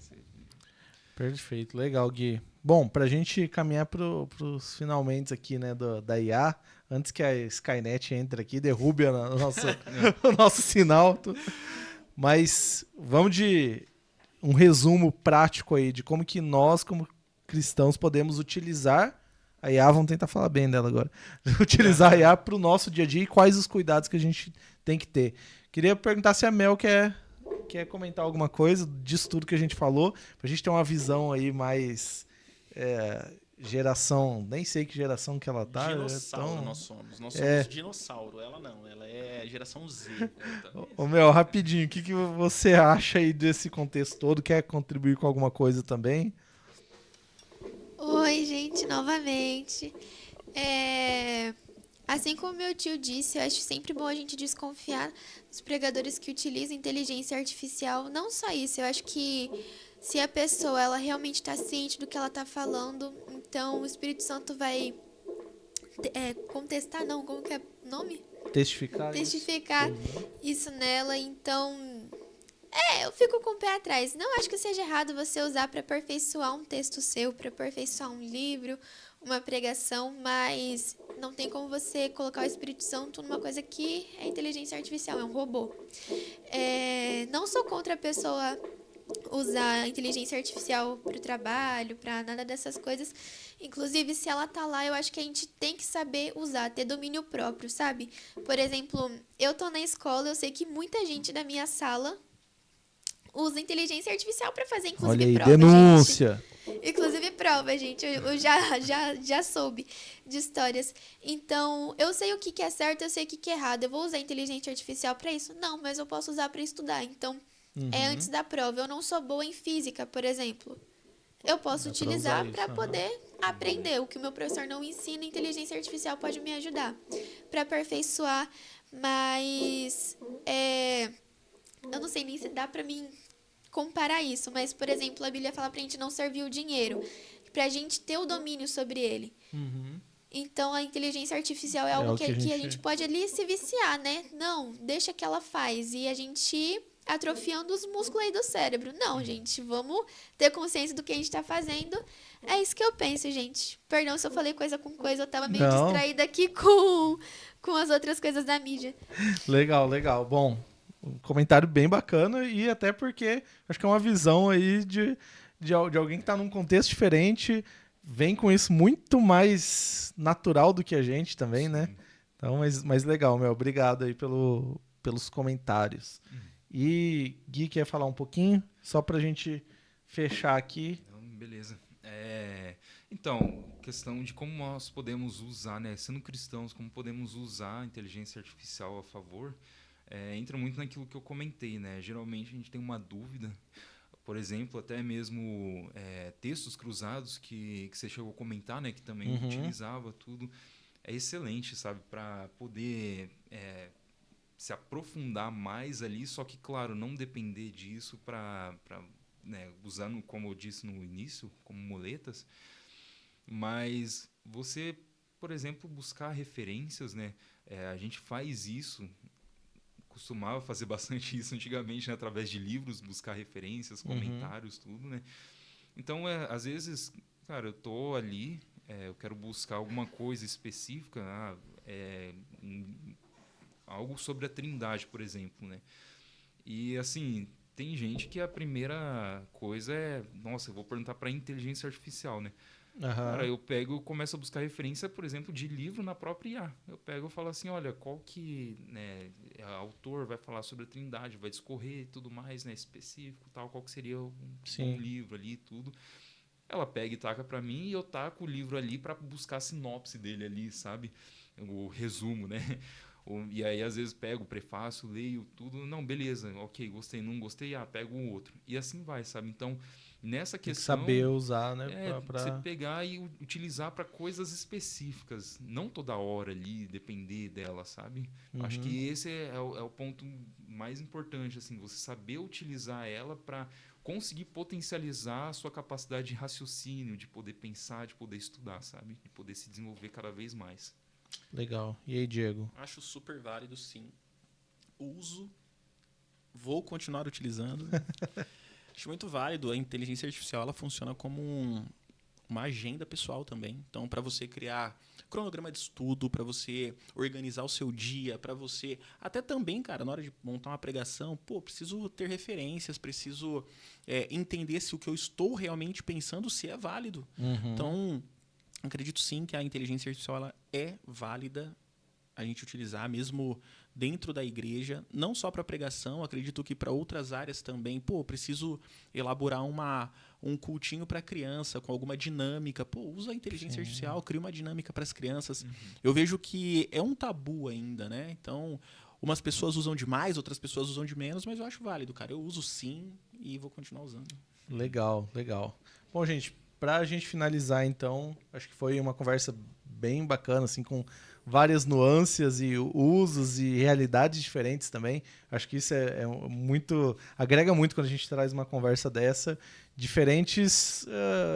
Perfeito, legal, Gui. Bom, pra gente caminhar pros finalmente aqui, né, da IA, antes que a Skynet entre aqui, derrube o nosso sinal. Mas vamos de um resumo prático aí de como que nós, como cristãos, podemos utilizar a IA, vamos tentar falar bem dela agora, utilizar a IA pro nosso dia a dia e quais os cuidados que a gente tem que ter. Queria perguntar se a Mel quer comentar alguma coisa disso tudo que a gente falou, pra gente ter uma visão aí mais geração, nem sei que geração que ela tá. Dinossauro nós somos. Nós somos dinossauro. Ela não, ela é a geração Z. Ô, Mel, rapidinho, o que você acha aí desse contexto todo? Quer contribuir com alguma coisa também? Oi, gente, novamente. Assim como meu tio disse, eu acho sempre bom a gente desconfiar dos pregadores que utilizam inteligência artificial. Não só isso, eu acho que se a pessoa ela realmente está ciente do que ela está falando, então o Espírito Santo vai contestar, não, como que é o nome? Testificar Testificar isso nela, então eu fico com o pé atrás. Não acho que seja errado você usar para aperfeiçoar um texto seu, para aperfeiçoar um livro, uma pregação, mas não tem como você colocar o Espírito Santo numa coisa que é inteligência artificial, é um robô. Não sou contra a pessoa usar a inteligência artificial para o trabalho, para nada dessas coisas. Inclusive, se ela tá lá, eu acho que a gente tem que saber usar, ter domínio próprio, sabe? Por exemplo, eu tô na escola, eu sei que muita gente da minha sala usa inteligência artificial para fazer, inclusive, olha aí, prova, denúncia. gente. Inclusive prova, gente. Eu já soube de histórias. Então, eu sei o que é certo, eu sei o que é errado. Eu vou usar inteligência artificial para isso? Não, mas eu posso usar para estudar. Então, é antes da prova. Eu não sou boa em física, por exemplo. Eu posso utilizar para poder aprender. O que o meu professor não ensina, a inteligência artificial pode me ajudar para aperfeiçoar. Mas, eu não sei nem se dá para mim comparar isso, mas, por exemplo, a Bíblia fala pra gente não servir o dinheiro, pra gente ter o domínio sobre ele. Então, a inteligência artificial é algo que a gente pode ali se viciar, né? Não, deixa que ela faz. E a gente atrofiando os músculos aí do cérebro. Não, gente, vamos ter consciência do que a gente tá fazendo. É isso que eu penso, gente. Perdão se eu falei coisa com coisa, eu tava meio distraída aqui com as outras coisas da mídia. Legal, legal. Bom, um comentário bem bacana e até porque acho que é uma visão aí de alguém que está num contexto diferente, vem com isso muito mais natural do que a gente também, né? Então, mas legal, Mel. Obrigado aí pelos comentários. E Gui, quer falar um pouquinho? Só pra gente fechar aqui. Então, beleza. Então, questão de como nós podemos usar, né? Sendo cristãos, como podemos usar a inteligência artificial a favor, entra muito naquilo que eu comentei, né? Geralmente a gente tem uma dúvida, por exemplo, até mesmo textos cruzados que você chegou a comentar, né? Que também utilizava tudo. É excelente, sabe? Para poder se aprofundar mais ali, só que, claro, não depender disso para usando, como eu disse no início, como muletas, mas você, por exemplo, buscar referências, né? A gente faz isso, costumava fazer bastante isso antigamente, né? Através de livros, buscar referências, comentários, tudo, né? Então, às vezes, cara, eu tô ali, eu quero buscar alguma coisa específica, algo sobre a Trindade, por exemplo, né? E, assim, tem gente que a primeira coisa nossa, eu vou perguntar para a inteligência artificial, né? Cara, eu pego e começo a buscar referência, por exemplo, de livro na própria IA. Eu pego e falo assim, olha, qual que, né, autor vai falar sobre a Trindade, vai discorrer e tudo mais, né, específico, tal, qual que seria um livro ali e tudo. Ela pega e taca para mim e eu taco o livro ali para buscar a sinopse dele ali, sabe? O resumo, né? E aí, às vezes, pego o prefácio, leio tudo. Não, beleza, ok, gostei, não gostei, pego o outro. E assim vai, sabe? Então, nessa questão... Tem que saber usar, né? Você pegar e utilizar para coisas específicas. Não toda hora ali, depender dela, sabe? Acho que esse é o ponto mais importante, assim. Você saber utilizar ela para conseguir potencializar a sua capacidade de raciocínio, de poder pensar, de poder estudar, sabe? De poder se desenvolver cada vez mais. Legal. E aí, Diego? Acho super válido, sim. Uso. Vou continuar utilizando. Acho muito válido. A inteligência artificial ela funciona como uma agenda pessoal também. Então, para você criar cronograma de estudo, para você organizar o seu dia, para você... Até também, cara, na hora de montar uma pregação, preciso ter referências, preciso entender se o que eu estou realmente pensando se é válido. Então... acredito sim que a inteligência artificial ela é válida a gente utilizar mesmo dentro da igreja, não só para pregação, acredito que para outras áreas também. Preciso elaborar um cultinho para criança com alguma dinâmica. Usa a inteligência artificial, cria uma dinâmica para as crianças. Eu vejo que é um tabu ainda, né? Então, Umas pessoas usam demais, outras pessoas usam de menos, mas eu acho válido, cara. Eu uso sim e vou continuar usando. Legal, legal. Bom, gente, pra gente finalizar, então, acho que foi uma conversa bem bacana, assim, com várias nuances e usos e realidades diferentes também. Acho que isso é muito... agrega muito quando a gente traz uma conversa dessa, diferentes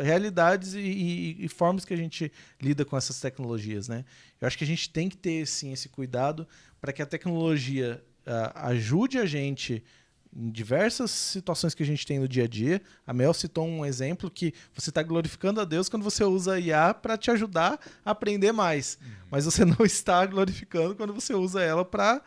realidades e formas que a gente lida com essas tecnologias, né? Eu acho que a gente tem que ter, sim, esse cuidado para que a tecnologia ajude a gente em diversas situações que a gente tem no dia a dia. A Mel citou um exemplo que você está glorificando a Deus quando você usa a IA para te ajudar a aprender mais. Mas você não está glorificando quando você usa ela para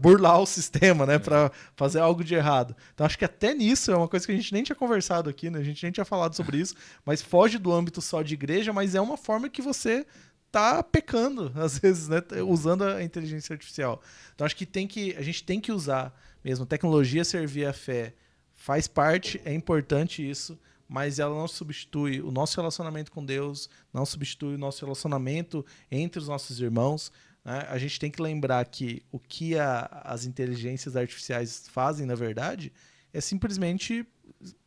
burlar o sistema, né? Para fazer algo de errado. Então acho que até nisso é uma coisa que a gente nem tinha conversado aqui, né? A gente nem tinha falado sobre isso, mas foge do âmbito só de igreja, mas é uma forma que você tá pecando, às vezes, né? Usando a inteligência artificial. Então acho que a gente tem que usar mesmo. Tecnologia servir a fé faz parte, é importante isso, mas ela não substitui o nosso relacionamento com Deus, não substitui o nosso relacionamento entre os nossos irmãos, né? A gente tem que lembrar que o que as inteligências artificiais fazem, na verdade, é simplesmente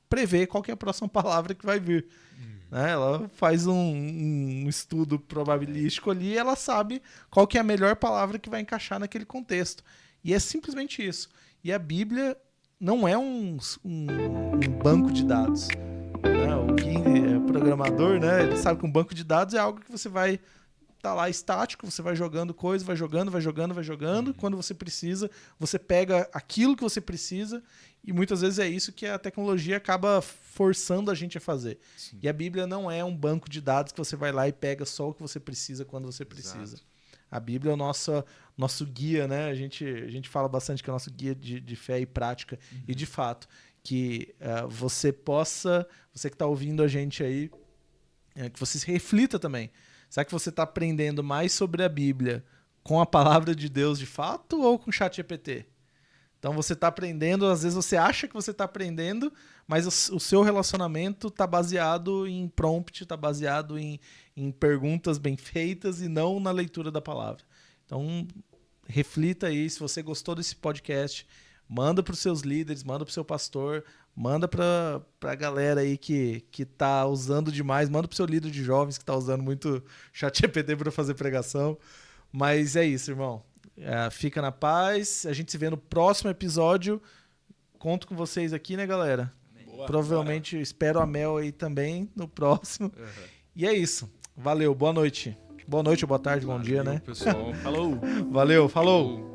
prever qual que é a próxima palavra que vai vir. Né? Ela faz um estudo probabilístico ali e ela sabe qual que é a melhor palavra que vai encaixar naquele contexto. E é simplesmente isso. E a Bíblia não é um banco de dados. Né? O Gui é programador, né? Ele sabe que um banco de dados é algo que você vai estar lá estático, você vai jogando coisa, vai jogando. Quando você precisa, você pega aquilo que você precisa e muitas vezes é isso que a tecnologia acaba forçando a gente a fazer. Sim. E a Bíblia não é um banco de dados que você vai lá e pega só o que você precisa quando você precisa. Exato. A Bíblia é o nosso guia, né? A gente fala bastante que é o nosso guia de fé e prática. E, de fato, que você que está ouvindo a gente aí, que você se reflita também. Será que você está aprendendo mais sobre a Bíblia com a palavra de Deus de fato ou com o ChatGPT? Então você está aprendendo, às vezes você acha que você está aprendendo, mas o seu relacionamento está baseado em prompt, está baseado em perguntas bem feitas e não na leitura da palavra. Então reflita aí, se você gostou desse podcast, manda para os seus líderes, manda para o seu pastor, manda para a galera aí que está usando demais, manda para o seu líder de jovens que está usando muito ChatGPT para fazer pregação. Mas é isso, irmão. Fica na paz. A gente se vê no próximo episódio. Conto com vocês aqui, né, galera? Boa, provavelmente espero a Mel aí também no próximo. E é isso. Valeu, boa noite. Boa noite, boa tarde, bom dia, né? Pessoal. Falou. Valeu, falou.